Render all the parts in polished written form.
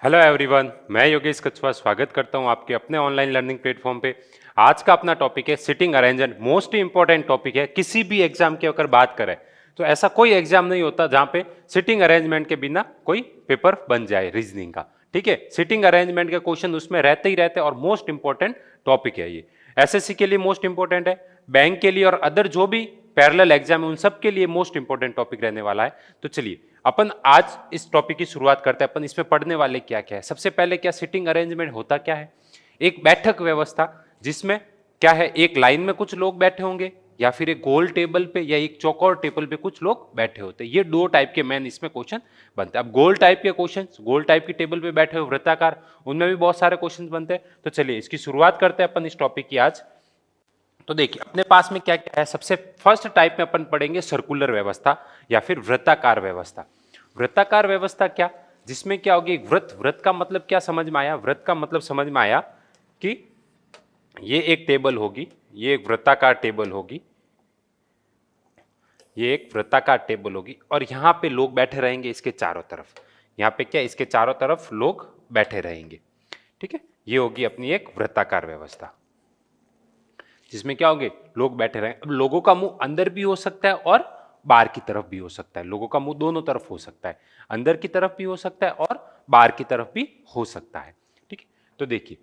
Hello everyone, मैं योगेश कछुआ स्वागत करता हूं आपके अपने ऑनलाइन लर्निंग प्लेटफॉर्म पे। आज का अपना टॉपिक है sitting arrangement. Most important topic है। किसी भी एग्जाम की अगर बात करें तो ऐसा कोई एग्जाम नहीं होता जहां पे सिटिंग अरेंजमेंट के बिना कोई पेपर बन जाए रीजनिंग का। ठीक है, सिटिंग अरेंजमेंट के क्वेश्चन उसमें रहते ही रहते हैं और मोस्ट इंपॉर्टेंट टॉपिक है ये। एसएससी के लिए मोस्ट इंपॉर्टेंट है, बैंक के लिए और अदर जो भी पैरेलल एग्जाम है उन सब के लिए मोस्ट इंपॉर्टेंट टॉपिक रहने वाला है। तो चलिए अपन आज इस टॉपिक की शुरुआत करते हैं। अपन इसमें पढ़ने वाले क्या क्या है। सबसे पहले क्या सिटिंग अरेंजमेंट होता क्या है? एक बैठक व्यवस्था जिसमें क्या है, एक लाइन में कुछ लोग बैठे होंगे या फिर एक गोल टेबल पे या एक चौकोर टेबल पे कुछ लोग बैठे होते हैं। ये दो टाइप के मेन इसमें क्वेश्चन बनते हैं। अब गोल टाइप के क्वेश्चन, गोल टाइप की टेबल पे बैठे हुए वृत्ताकार, उनमें भी बहुत सारे क्वेश्चन बनते हैं। तो चलिए इसकी शुरुआत करते हैं अपन इस टॉपिक की आज। तो देखिए अपने पास में क्या क्या है। सबसे फर्स्ट टाइप में अपन पढ़ेंगे सर्कुलर व्यवस्था या फिर वृत्ताकार व्यवस्था। वृत्ताकार व्यवस्था क्या, जिसमें क्या होगी, वृत्त। वृत्त का मतलब क्या समझ में आया? वृत्त का मतलब समझ में आया कि ये एक टेबल होगी, ये एक वृत्ताकार टेबल होगी, ये एक वृत्ताकार टेबल होगी और यहां पे लोग बैठे रहेंगे इसके चारों तरफ। यहां पे क्या, इसके चारों तरफ लोग बैठे रहेंगे। ठीक है, ये होगी अपनी एक वृत्ताकार व्यवस्था जिसमें क्या होंगे, लोग बैठे रहेंगे। अब लोगों का मुंह अंदर भी हो सकता है और बाहर की तरफ भी हो सकता है। लोगों का मुंह दोनों तरफ हो सकता है, अंदर की तरफ भी हो सकता है और बाहर की तरफ भी हो सकता है। ठीक है, तो देखिए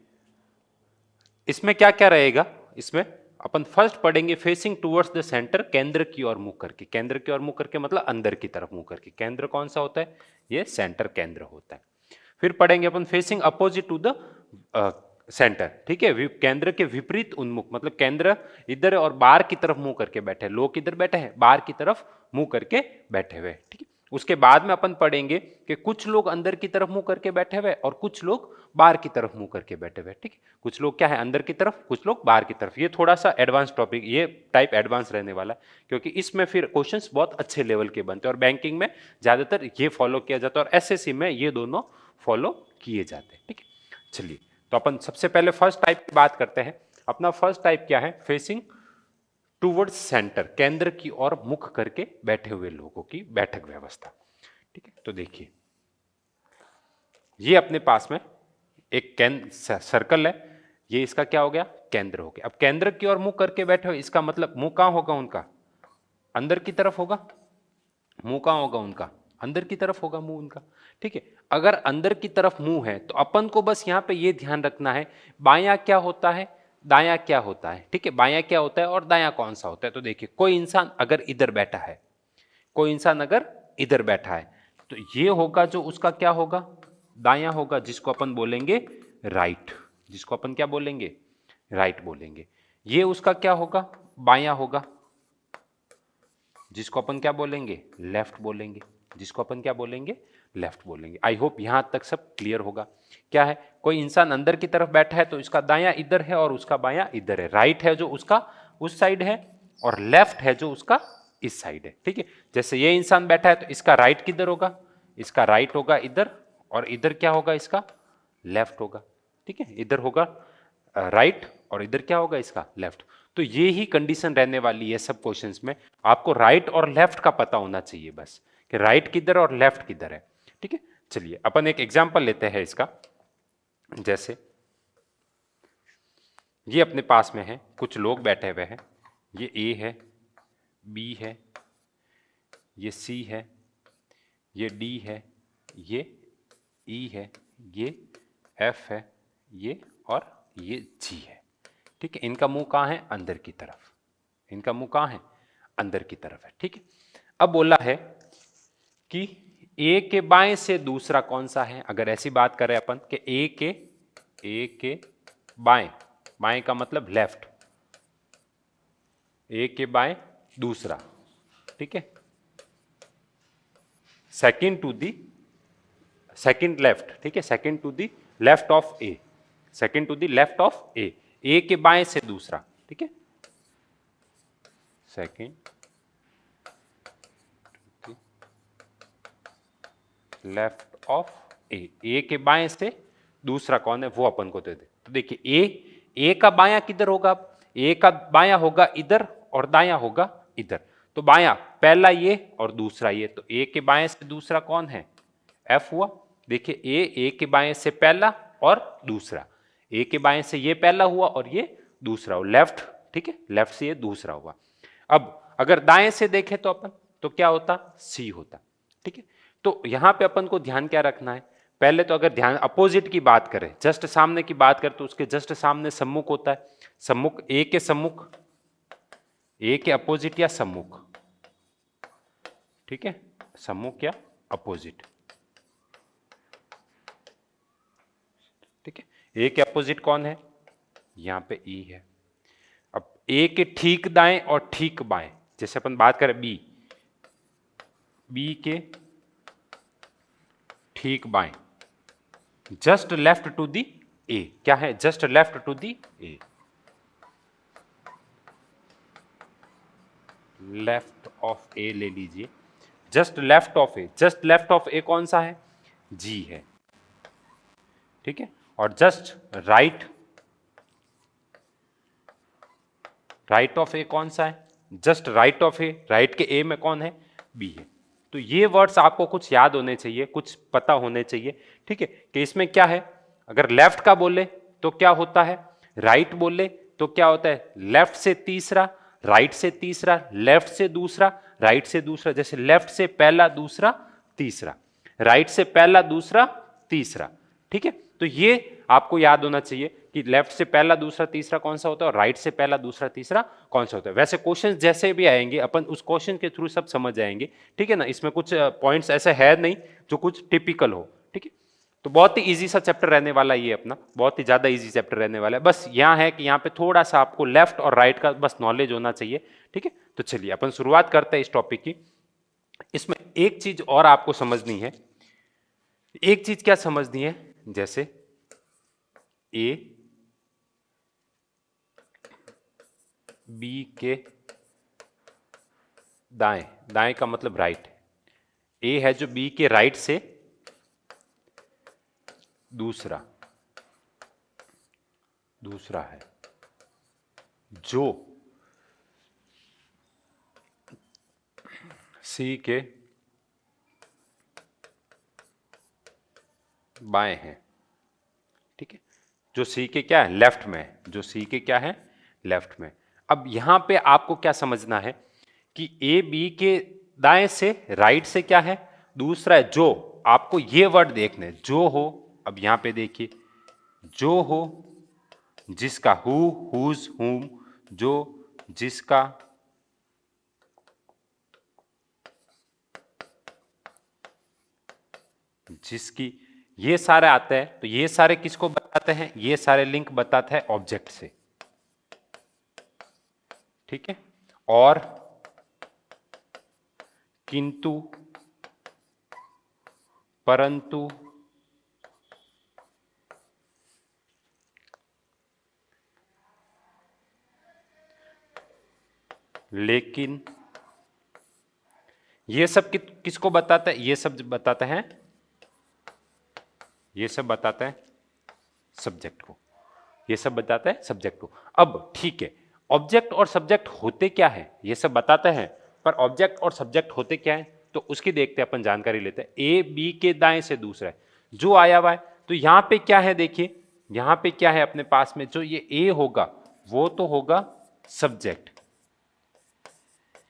इसमें क्या क्या रहेगा। इसमें अपन फर्स्ट पढ़ेंगे फेसिंग टुवर्ड्स द सेंटर, केंद्र की ओर मुंह करके। केंद्र की ओर मुंह करके मतलब अंदर की तरफ मुंह करके। केंद्र कौन सा होता है? ये सेंटर केंद्र होता है। फिर पढ़ेंगे अपन facing opposite to the centre. ठीक है, केंद्र के विपरीत उन्मुख, मतलब केंद्र इधर और बाहर की तरफ मुंह करके बैठे। लोग किधर बैठे हैं? बाहर की तरफ मुंह करके बैठे हुए। ठीक है, उसके बाद में अपन पढ़ेंगे कि कुछ लोग अंदर की तरफ मुंह करके बैठे हुए और कुछ लोग बाहर की तरफ मुंह करके बैठे हुए। ठीक है, कुछ लोग क्या है, अंदर की तरफ, कुछ लोग बाहर की तरफ। ये थोड़ा सा एडवांस टॉपिक, ये टाइप एडवांस रहने वाला है क्योंकि इसमें फिर क्वेश्चंस बहुत अच्छे लेवल के बनते हैं और बैंकिंग में ज्यादातर ये फॉलो किया जाता है और एसएससी में ये दोनों फॉलो किए जाते हैं। ठीक है, चलिए तो अपन सबसे पहले फर्स्ट टाइप की बात करते हैं। अपना फर्स्ट टाइप क्या है? फेसिंग टूवर्ड्स सेंटर, केंद्र की ओर मुख करके बैठे हुए लोगों की बैठक व्यवस्था। ठीक है, तो देखिए ये अपने पास में एक सर्कल है, ये इसका क्या हो गया? केंद्र हो गया। अब केंद्र की ओर मुंह करके बैठे हो, इसका मतलब मुंह कहां होगा उनका? अंदर की तरफ होगा। मुंह कहां होगा उनका? अंदर की तरफ होगा मुंह उनका। ठीक है, अगर अंदर की तरफ मुंह है तो अपन को बस यहां पे ये ध्यान रखना है बायां क्या होता है, दायां क्या होता है। ठीक है, बायां क्या होता है और दायां कौन सा होता है। तो देखिए कोई इंसान अगर इधर बैठा है, कोई इंसान अगर इधर बैठा है तो ये होगा जो उसका क्या होगा, दायां होगा, जिसको अपन बोलेंगे राइट। जिसको अपन क्या बोलेंगे? राइट बोलेंगे। ये उसका क्या होगा? बायां होगा, जिसको अपन क्या बोलेंगे? लेफ्ट बोलेंगे। जिसको अपन क्या बोलेंगे? लेफ्ट बोलेंगे। आई होप यहां तक सब क्लियर होगा। क्या है, कोई इंसान अंदर की तरफ बैठा है तो इसका दायां इधर है और उसका बायां इधर है। राइट है जो उसका उस साइड है और लेफ्ट है जो उसका इस साइड है। ठीक है, जैसे ये इंसान बैठा है तो इसका राइट किधर होगा? इसका राइट होगा इधर और इधर क्या होगा? इसका लेफ्ट होगा। ठीक है, इधर होगा राइट और इधर क्या होगा? इसका लेफ्ट। तो ये ही कंडीशन रहने वाली है सब क्वेश्चंस में। आपको राइट और लेफ्ट का पता होना चाहिए बस, कि राइट किधर और लेफ्ट किधर है। ठीक है, चलिए अपन एक एग्जांपल लेते हैं इसका। जैसे ये अपने पास में है, कुछ लोग बैठे हुए हैं। ये ए है, बी है, ये सी है, ये डी है, ये ई है, ये एफ है, ये और ये जी है। ठीक है, इनका मुंह कहाँ है? अंदर की तरफ। इनका मुंह कहाँ है? अंदर की तरफ है। ठीक है, अब बोला है कि ए के बाएं से दूसरा कौन सा है। अगर ऐसी बात करें अपन कि ए के बाएं, बाएं का मतलब लेफ्ट, ए के बाएं दूसरा। ठीक है, second to the second left. ठीक है, second to the left of A, second to the left of A के बाएं से दूसरा। ठीक है, सेकंड लेफ्ट ऑफ ए के बाएं से दूसरा कौन है वो अपन को दे दे। तो देखिए ए का बायां किधर होगा? ए का बायां होगा इधर और दायां होगा इधर। तो बायां पहला ये और दूसरा ये, तो ए के बाएं से दूसरा कौन है? एफ हुआ। देखिए ए के बाएं से पहला और दूसरा, ए के बाएं से ये पहला हुआ और ये दूसरा हुआ, लेफ्ट, ठीक है, लेफ्ट से ये दूसरा हुआ। अब अगर दाएं से देखें तो अपन, तो क्या होता, सी होता, ठीक है। तो यहां पे अपन को ध्यान क्या रखना है, पहले तो अगर ध्यान अपोजिट की बात करें, जस्ट सामने की बात करें, तो उसके जस्ट सामने सम्मुख होता है, सम्मुख, ए के सम्मुख, ए के अपोजिट या सम्मुख, ठीक है, सम्मुख या अपोजिट, ठीक है। ए के अपोजिट कौन है, यहां पे ई है। अब ए के ठीक दाएं और ठीक बाएं, जैसे अपन बात करें बी, बी के ठीक बाएं, just left to the A, क्या है, just left to the A, left of A ले लीजिए, just left of A, just left of A कौन सा है, जी है, ठीक है। और just right, right of A कौन सा है, just right of A, right के ए में कौन है, बी है। तो ये वर्ड्स आपको कुछ याद होने चाहिए, कुछ पता होने चाहिए, ठीक है, कि इसमें क्या है। अगर लेफ्ट का बोले तो क्या होता है, राइट बोले तो क्या होता है, लेफ्ट से तीसरा, राइट से तीसरा, लेफ्ट से दूसरा, राइट से दूसरा, जैसे लेफ्ट से पहला दूसरा तीसरा, राइट से पहला दूसरा तीसरा, ठीक है। तो ये आपको याद होना चाहिए कि लेफ्ट से पहला दूसरा तीसरा कौन सा होता है और राइट से पहला दूसरा तीसरा कौन सा होता है। वैसे क्वेश्चन जैसे भी आएंगे अपन उस क्वेश्चन के थ्रू सब समझ जाएंगे, ठीक है ना। इसमें कुछ पॉइंट्स ऐसे है नहीं जो कुछ टिपिकल हो, ठीक है। तो बहुत ही इजी सा चैप्टर रहने वाला ये अपना, बहुत ही ज्यादा इजी चैप्टर रहने वाला है। बस यहाँ है कि यहाँ पे थोड़ा सा आपको लेफ्ट और राइट का बस नॉलेज होना चाहिए, ठीक है। तो चलिए अपन शुरुआत करते हैं इस टॉपिक की। इसमें एक चीज और आपको समझनी है, एक चीज क्या समझनी है, जैसे ए बी के दाएं, दाएं का मतलब राइट, ए है जो बी के राइट से दूसरा, दूसरा है, जो सी के बाएं है, ठीक है, जो सी के क्या है, लेफ्ट में, जो सी के क्या है, लेफ्ट में। अब यहां पे आपको क्या समझना है कि ए बी के दाएं से, राइट से क्या है, दूसरा है, जो, आपको ये वर्ड देखने, जो हो, अब यहां पे देखिए, जो हो, जिसका, हु, हुज, हुम, जो, जिसका, जिसकी, ये सारे आते हैं। तो ये सारे किसको बताते हैं, ये सारे लिंक बताते हैं ऑब्जेक्ट से, ठीक है। और किंतु, परंतु, लेकिन, ये सब किसको बताता है, ये सब बताते हैं, ये सब बताते हैं सब्जेक्ट को, ये सब बताते हैं सब्जेक्ट को। अब ठीक है, ऑब्जेक्ट और सब्जेक्ट होते क्या है, ये सब बताते हैं, पर ऑब्जेक्ट और सब्जेक्ट होते क्या है, तो उसकी देखते हैं अपन, जानकारी लेते हैं। ए बी के दाएं से दूसरा है, जो आया हुआ है, तो यहां पे क्या है, देखिए यहां पे क्या है अपने पास में, जो ये ए होगा वो तो होगा सब्जेक्ट,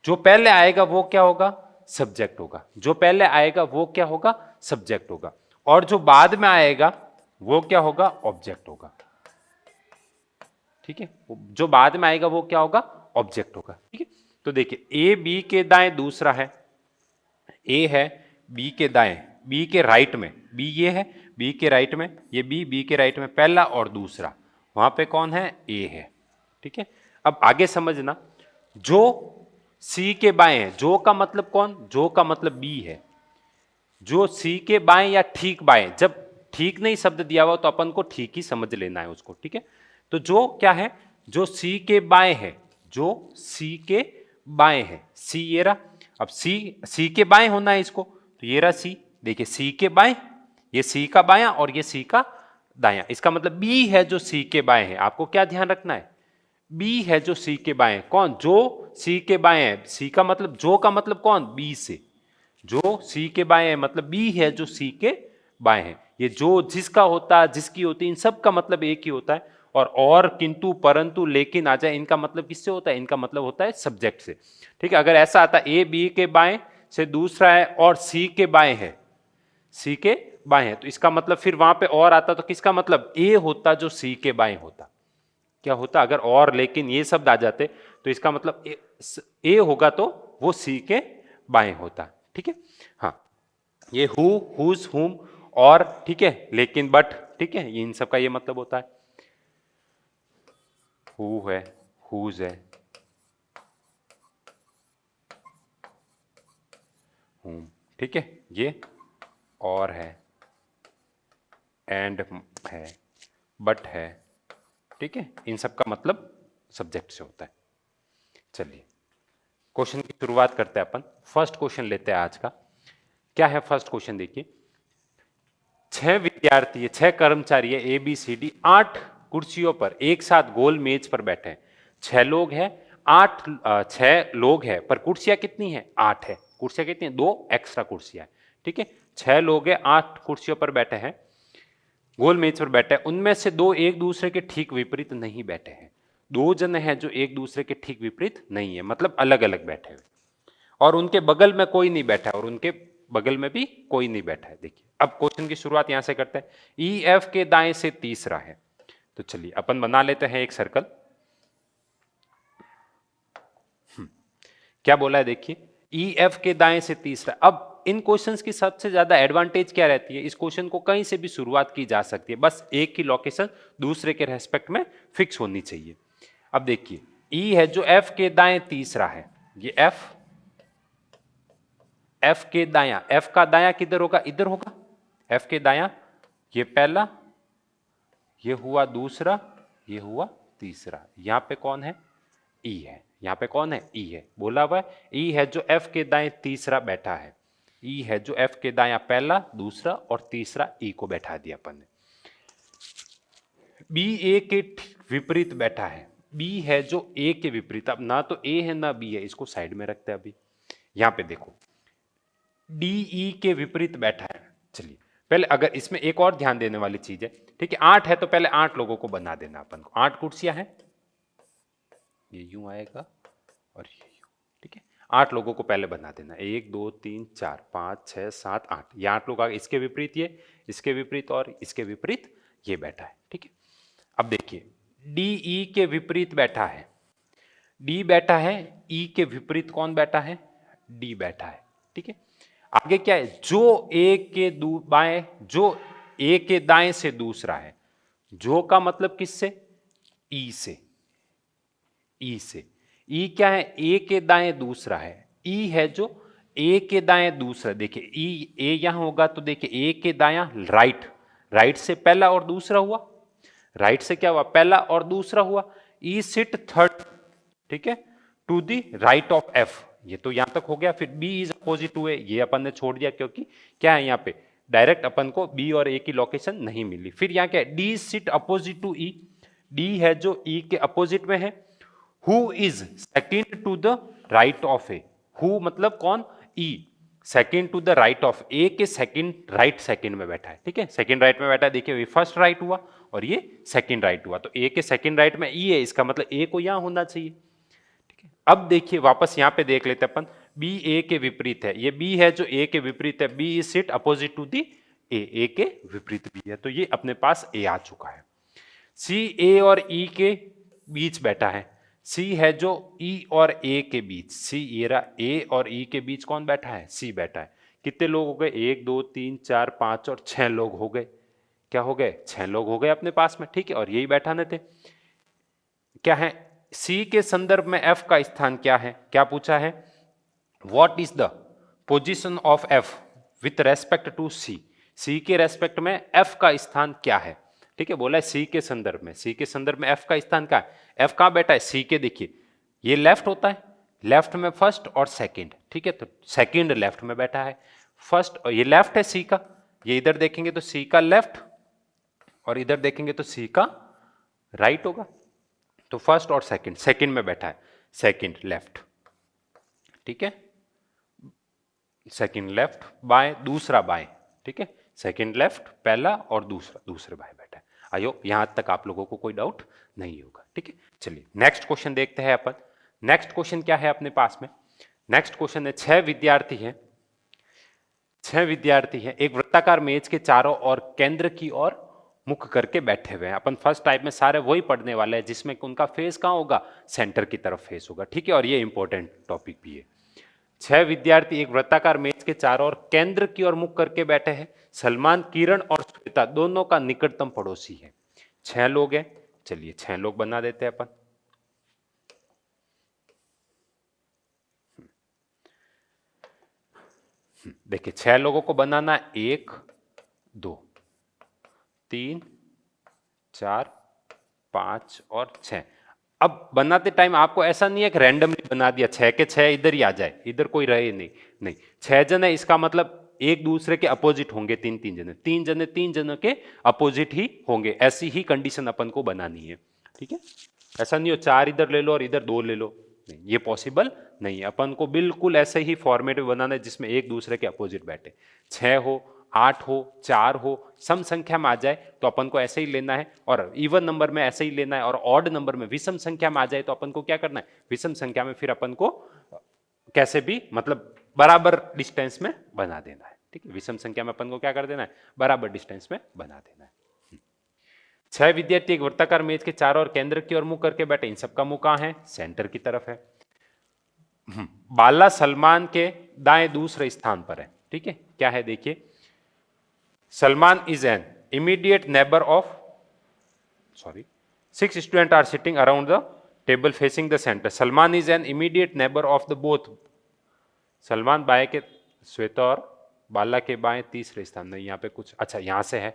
जो पहले आएगा वो क्या होगा, सब्जेक्ट होगा, जो पहले आएगा वो क्या होगा, सब्जेक्ट होगा, और जो बाद में आएगा वो क्या होगा, ऑब्जेक्ट होगा, ठीक है। जो बाद में आएगा वो क्या होगा, ऑब्जेक्ट होगा, ठीक है। तो देखिए ए बी के दाएं दूसरा है, ए है बी के दाएं, बी के राइट में, बी ये है, बी के राइट में ये बी के राइट में पहला और दूसरा, वहां पे कौन है, ए है, ठीक है। अब आगे समझना, जो सी के बाएं है, जो का मतलब कौन, जो का मतलब बी है, जो सी के बाएं या ठीक बाएं, जब ठीक नहीं शब्द दिया हुआ तो अपन को ठीक ही समझ लेना है उसको, ठीक है। तो जो क्या है, जो सी के बाएं है, जो सी के बाएं है, सी ये रहा, अब सी के बाएं होना है इसको, तो ये रहा सी, देखिए सी के बाएं, ये सी का बायां और ये सी का दायां, इसका मतलब बी है जो सी के बाएं है। आपको क्या ध्यान रखना है, बी है जो सी के बाएं, कौन, जो सी के बाएं है, सी का मतलब, जो का मतलब कौन, बी से, जो सी के बाएं है मतलब बी है जो सी के बाएं है। ये जो जिसका होता है, जिसकी होती है, इन सब का मतलब एक ही होता है। और किंतु परंतु लेकिन आ जाए, इनका मतलब किससे होता है? इनका मतलब होता है सब्जेक्ट से। ठीक है, अगर ऐसा आता ए बी के बाएं से दूसरा है और सी के बाएं है, सी के बाएं है, तो इसका मतलब फिर वहां पे और आता तो किसका मतलब? ए होता जो सी के बाएं होता। क्या होता? अगर और लेकिन ये शब्द आ जाते तो इसका मतलब ए होगा तो वो सी के बाएं होता। ठीक है, हाँ, ये हु, हुज, हुम और, ठीक है, लेकिन, बट, ठीक है, ये इन सब का ये मतलब होता है। हु है, हुज है, हुम, ठीक है, ये और है, एंड है, बट है, ठीक है, इन सब का मतलब सब्जेक्ट से होता है। चलिए क्वेश्चन की शुरुआत करते हैं अपन। फर्स्ट क्वेश्चन लेते हैं आज का। क्या है फर्स्ट क्वेश्चन? देखिए, 6 विद्यार्थी है, 6 कर्मचारी है, ए बी सी डी 8 कुर्सियों पर एक साथ गोल मेज पर बैठे हैं। 6 लोग हैं, 6 लोग हैं, पर कुर्सियां कितनी है? 8 है। कुर्सियां कितनी है? 2 एक्स्ट्रा कुर्सियां है। ठीक है, 6 लोग हैं, 8 कुर्सियों पर बैठे हैं, गोल मेज पर बैठे हैं। उनमें से 2 एक दूसरे के ठीक विपरीत नहीं बैठे हैं। 2 जन हैं जो एक दूसरे के ठीक विपरीत नहीं है, मतलब अलग अलग बैठे हुए, और उनके बगल में कोई नहीं बैठा है, और उनके बगल में भी कोई नहीं बैठा है। देखिए, अब क्वेश्चन की शुरुआत यहां से करते हैं। ई एफ के दाएं से तीसरा है, तो चलिए अपन बना लेते हैं एक सर्कल। क्या बोला है? देखिए, ई एफ के दाएं से तीसरा। अब इन क्वेश्चंस की सबसे ज्यादा एडवांटेज क्या रहती है? इस क्वेश्चन को कहीं से भी शुरुआत की जा सकती है, बस एक ही लोकेशन दूसरे के रेस्पेक्ट में फिक्स होनी चाहिए। अब देखिए, ई है जो एफ के दाएं तीसरा है, ये एफ के दायां, एफ का दायां किधर होगा? इधर होगा। एफ के दायां ये पहला, ये हुआ दूसरा, ये हुआ तीसरा। यहां पे कौन है? ई है। यहां पे कौन है? ई है। बोला हुआ है ई है जो एफ के दाएं तीसरा बैठा है। ई है जो एफ के दायां पहला, दूसरा और तीसरा ई को बैठा दिया अपन ने। बी ए के विपरीत बैठा है। बी है जो ए के विपरीत, अब ना तो ए है ना बी है, इसको साइड में रखते हैं अभी। यहां पे देखो, डी ई के विपरीत बैठा है। चलिए पहले अगर इसमें एक और ध्यान देने वाली चीज है, ठीक है, 8 है तो पहले 8 लोगों को बना देना अपन को। 8 कुर्सियां हैं, ये यूं आएगा और ये यूं, ठीक है। 8 लोगों को पहले बना देना, 1 2 3 4 5 6 7 8, ये 8 लोग आ गए। इसके विपरीत ये, इसके विपरीत और इसके विपरीत ये बैठा है, ठीक है। अब देखिए, डी ई के विपरीत बैठा है, डी बैठा है, ई के विपरीत कौन बैठा है? डी बैठा है, ठीक है। आगे क्या है? जो ए के बाएं, जो ए के दाएं से दूसरा है। जो का मतलब किससे? ई से। ई से। ई क्या है? ए के दाएं दूसरा है। ई है जो ए के दाएं दूसरा। देखिए, ई ए यहां होगा तो देखिए ए के दायां राइट, राइट से पहला और दूसरा हुआ, राइट से क्या हुआ? पहला और दूसरा हुआ। ई सिट थर्ड, ठीक है, to the right of F, ये तो यहां तक हो गया। फिर B is opposite to A, ये अपन ने छोड़ दिया क्योंकि क्या है, यहां पे डायरेक्ट अपन को बी और ए की लोकेशन नहीं मिली। फिर यहां क्या है? D sit opposite to E, D है जो ई के अपोजिट में है। Who is second to the right of A, who मतलब कौन? E, second to the right of A के सेकेंड, राइट सेकेंड में बैठा है, ठीक है, सेकेंड राइट में बैठा है। देखिए, ये फर्स्ट राइट हुआ और ये सेकेंड राइट हुआ, तो ए के सेकेंड राइट में ई है, इसका मतलब ए को यहां होना चाहिए, ठीक है। अब देखिए वापस यहां पे देख लेते अपन, बी ए के विपरीत है, ये बी है जो ए के विपरीत है, B is sit opposite to the A के विपरीत बी है, तो ये अपने पास ए आ चुका है। सी ए और ई के बीच बैठा है, सी है जो ई और ए के बीच, सी ए और ई के बीच कौन बैठा है? सी बैठा है। कितने लोग हो गए? 1 2 3 4 5 और 6 लोग हो गए। क्या हो गए? 6 लोग हो गए अपने पास में, ठीक है, और यही बैठाने थे। क्या है? सी के संदर्भ में एफ का स्थान क्या है? क्या पूछा है? What is the position of F with respect to C, C के रेस्पेक्ट में एफ का स्थान क्या है, ठीक है। बोला है सी के संदर्भ में, सी के संदर्भ में एफ का स्थान क्या है? एफ कहां बैठा है? सी के, देखिए ये लेफ्ट होता है, लेफ्ट में फर्स्ट और सेकंड, ठीक है, तो सेकंड लेफ्ट में बैठा है, फर्स्ट, और ये लेफ्ट है सी का, ये इधर देखेंगे तो सी का लेफ्ट और इधर देखेंगे तो सी का राइट होगा, तो फर्स्ट और सेकंड, सेकंड में बैठा है, सेकंड लेफ्ट, ठीक है, सेकंड लेफ्ट, बाएं, दूसरा बाएं, ठीक है, सेकंड लेफ्ट, पहला और दूसरा, दूसरे भाई बैठा है। आई होप यहां तक आप लोगों को कोई डाउट नहीं होगा। ठीक है, चलिए नेक्स्ट क्वेश्चन देखते हैं अपन। नेक्स्ट क्वेश्चन क्या है अपने पास में? नेक्स्ट क्वेश्चन है 6 विद्यार्थी हैं, 6 विद्यार्थी हैं, एक वृत्ताकार मेज के चारों ओर केंद्र की ओर मुख करके बैठे हुए हैं। अपन फर्स्ट टाइप में सारे वही पढ़ने वाले हैं जिसमें उनका फेस कहां होगा? सेंटर की तरफ फेस होगा। ठीक है, और ये इंपॉर्टेंट टॉपिक भी है। 6 विद्यार्थी एक वृत्ताकार मेज के चारों ओर केंद्र की ओर मुख करके बैठे हैं। सलमान, किरण और श्वेता दोनों का निकटतम पड़ोसी है। 6 लोग हैं, चलिए 6 लोग बना देते हैं अपन। देखिए 6 लोगों को बनाना, 1 2 3 4 5 और 6। अब बनाते टाइम आपको ऐसा नहीं है कि रैंडमली बना दिया 6 के 6 इधर ही आ जाए, इधर कोई रहे नहीं, नहीं 6 जन है, इसका मतलब एक दूसरे के अपोजिट होंगे, 3 जने, 3 जने 3 जनों के अपोजिट ही होंगे। ऐसी ही कंडीशन अपन को बनानी है। ठीक है, ऐसा नहीं हो 4 इधर ले लो और इधर 2 ले लो, नहीं, ये पॉसिबल नहीं है। अपन को बिल्कुल ऐसे ही फॉर्मेट में बनाना है जिसमें एक दूसरे के अपोजिट बैठे। 6 हो, 8 हो, 4 हो, सम संख्या में आ जाए तो अपन को ऐसे ही लेना है, और इवन नंबर में ऐसे ही लेना है, और ऑड नंबर में विषम संख्या में आ जाए तो अपन को क्या करना है? विषम संख्या में फिर अपन को कैसे भी मतलब बराबर डिस्टेंस में बना देना है। ठीक है, विषम संख्या में अपन को क्या कर देना है? बराबर डिस्टेंस में बना देना है। 6 विद्यार्थी एक वृत्ताकार मेज के चारों ओर केंद्र की ओर मुंह करके बैठे। इन सबका मुंह कहां है? सेंटर की तरफ है। बाला सलमान के दाएं दूसरे स्थान पर है। ठीक है, क्या है देखिए, Salman is an immediate neighbour of, sorry, 6 student are sitting around the table facing the centre. Salman is an immediate neighbour of the both. Salman बाएं के, श्वेता और बाला के बाएं तीसरे स्थान में, यहां पे कुछ अच्छा यहां से है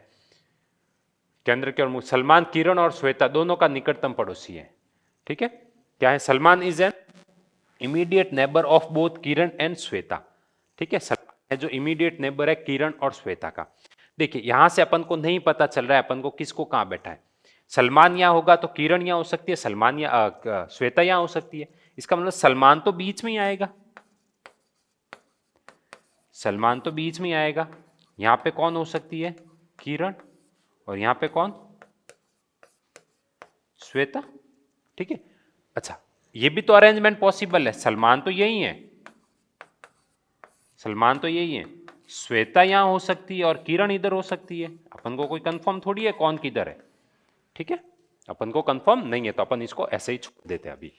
केंद्र के ओर। सलमान, किरण और श्वेता दोनों का निकटतम पड़ोसी है। ठीक है, क्या है? Salman is an immediate neighbour of both Kiran and Shweta. ठीक है, सलमान है जो इमीडिएट नेबर है किरण और श्वेता का। देखिए यहां से अपन को नहीं पता चल रहा है अपन को किसको कहां बैठा है। सलमान यहां होगा तो किरण यहां हो सकती है, सलमान या श्वेता यहां हो सकती है। इसका मतलब सलमान तो बीच में ही आएगा, सलमान तो बीच में ही आएगा। यहां पे कौन हो सकती है? किरण, और यहां पे कौन? श्वेता। ठीक है, अच्छा ये भी तो अरेंजमेंट पॉसिबल है। सलमान तो यही है, सलमान तो यही है, श्वेता यहां हो सकती है और किरण इधर हो सकती है। अपन को कोई कंफर्म थोड़ी है कौन किधर है। ठीक है, अपन को कंफर्म नहीं है तो अपन इसको ऐसे ही छोड़ देते हैं अभी।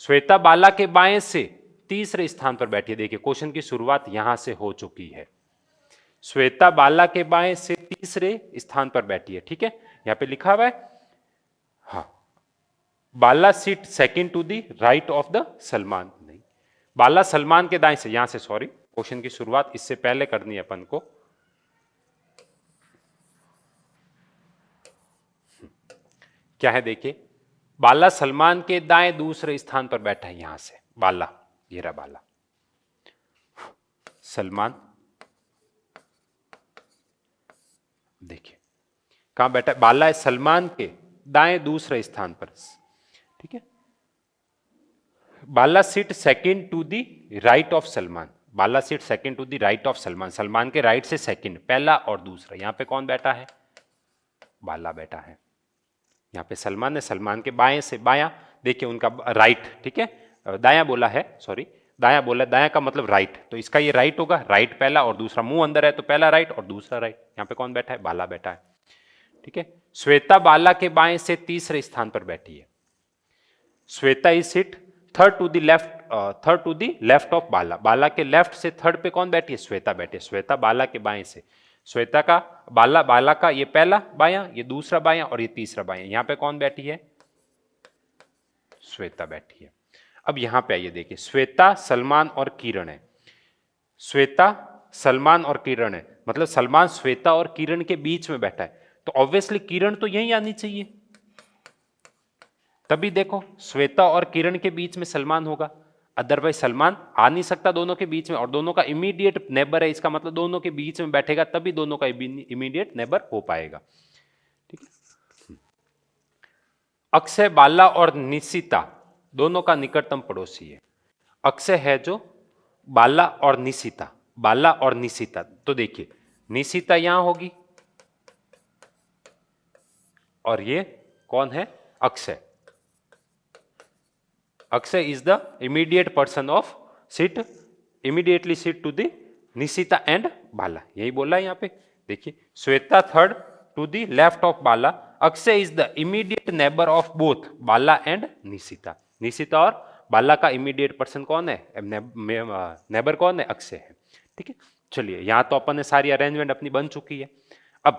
श्वेता बाला के बाएं से तीसरे स्थान पर बैठी है। देखिए क्वेश्चन की शुरुआत यहां से हो चुकी है। श्वेता बाला के बाएं से तीसरे स्थान पर बैठी है। ठीक है, यहां पे लिखा हुआ है, हाँ, Bala sit second to the right of the Salman. नहीं, बाला सलमान के दाएं से, यहां से, सॉरी, क्वेश्चन की शुरुआत इससे पहले करनी है अपन को। क्या है देखिए, बाला सलमान के दाएं दूसरे स्थान पर बैठा है। यहां से बाला, ये रहा बाला, सलमान देखिए कहां बैठा है? बाला है सलमान के दाएं दूसरे स्थान पर। ठीक है, Bala sit second to the right of Salman. Bala sit second to the right of Salman, Salman के राइट से सेकंड, पहला और दूसरा। यहां पे कौन बैठा है? बाला बैठा है। यहां पे सलमान है, सलमान के बाएं से बायां, देखिए उनका राइट। ठीक है, दायां बोला है, सॉरी दायां बोला, दायां का मतलब राइट, तो इसका ये राइट होगा। राइट पहला और दूसरा, मुंह अंदर है तो पहला राइट और दूसरा राइट। यहां पे कौन बैठा है? बाला बैठा है। ठीक है, श्वेता बाला के बाएं से तीसरे स्थान पर बैठी है। Shweta is sit third to the left, third to the left of Bala. Bala के लेफ्ट से थर्ड पे कौन बैठी है? श्वेता बैठी है। श्वेता बाला के बाएं से, श्वेता का बाला, बाला का ये पहला बायां, ये दूसरा बायां और ये तीसरा बायां। यहां पे कौन बैठी है? श्वेता बैठी है। अब यहां पे आइए देखिए, श्वेता, सलमान और किरण है। श्वेता, सलमान और किरण है, मतलब सलमान श्वेता और किरण के बीच में बैठा है, तो ऑब्वियसली किरण तो यहीं आनी चाहिए। तभी देखो श्वेता और किरण के बीच में सलमान होगा, अदरवाइज सलमान आ नहीं सकता दोनों के बीच में, और दोनों का इमीडिएट नेबर है, इसका मतलब दोनों के बीच में बैठेगा तभी दोनों का इमीडिएट नेबर हो पाएगा। ठीक है, अक्षय, बाला और निशिता दोनों का निकटतम पड़ोसी है। अक्षय है जो बाला और निशिता, बाला और निशिता, तो देखिए निशिता यहां होगी और ये कौन है? Akshay. Akshay is the immediate person of sit, immediately sit to the Nishita and Bala, यही बोला है यहां पे। देखिए, Shweta third to the left of Bala, Akshay is the immediate neighbour of both Bala and Nishita. Nishita और बाला का इमीडिएट पर्सन कौन है? नेबर कौन है? अक्षय है। ठीक है, चलिए यहां तो अपन ने सारी अरेंजमेंट अपनी बन चुकी है। अब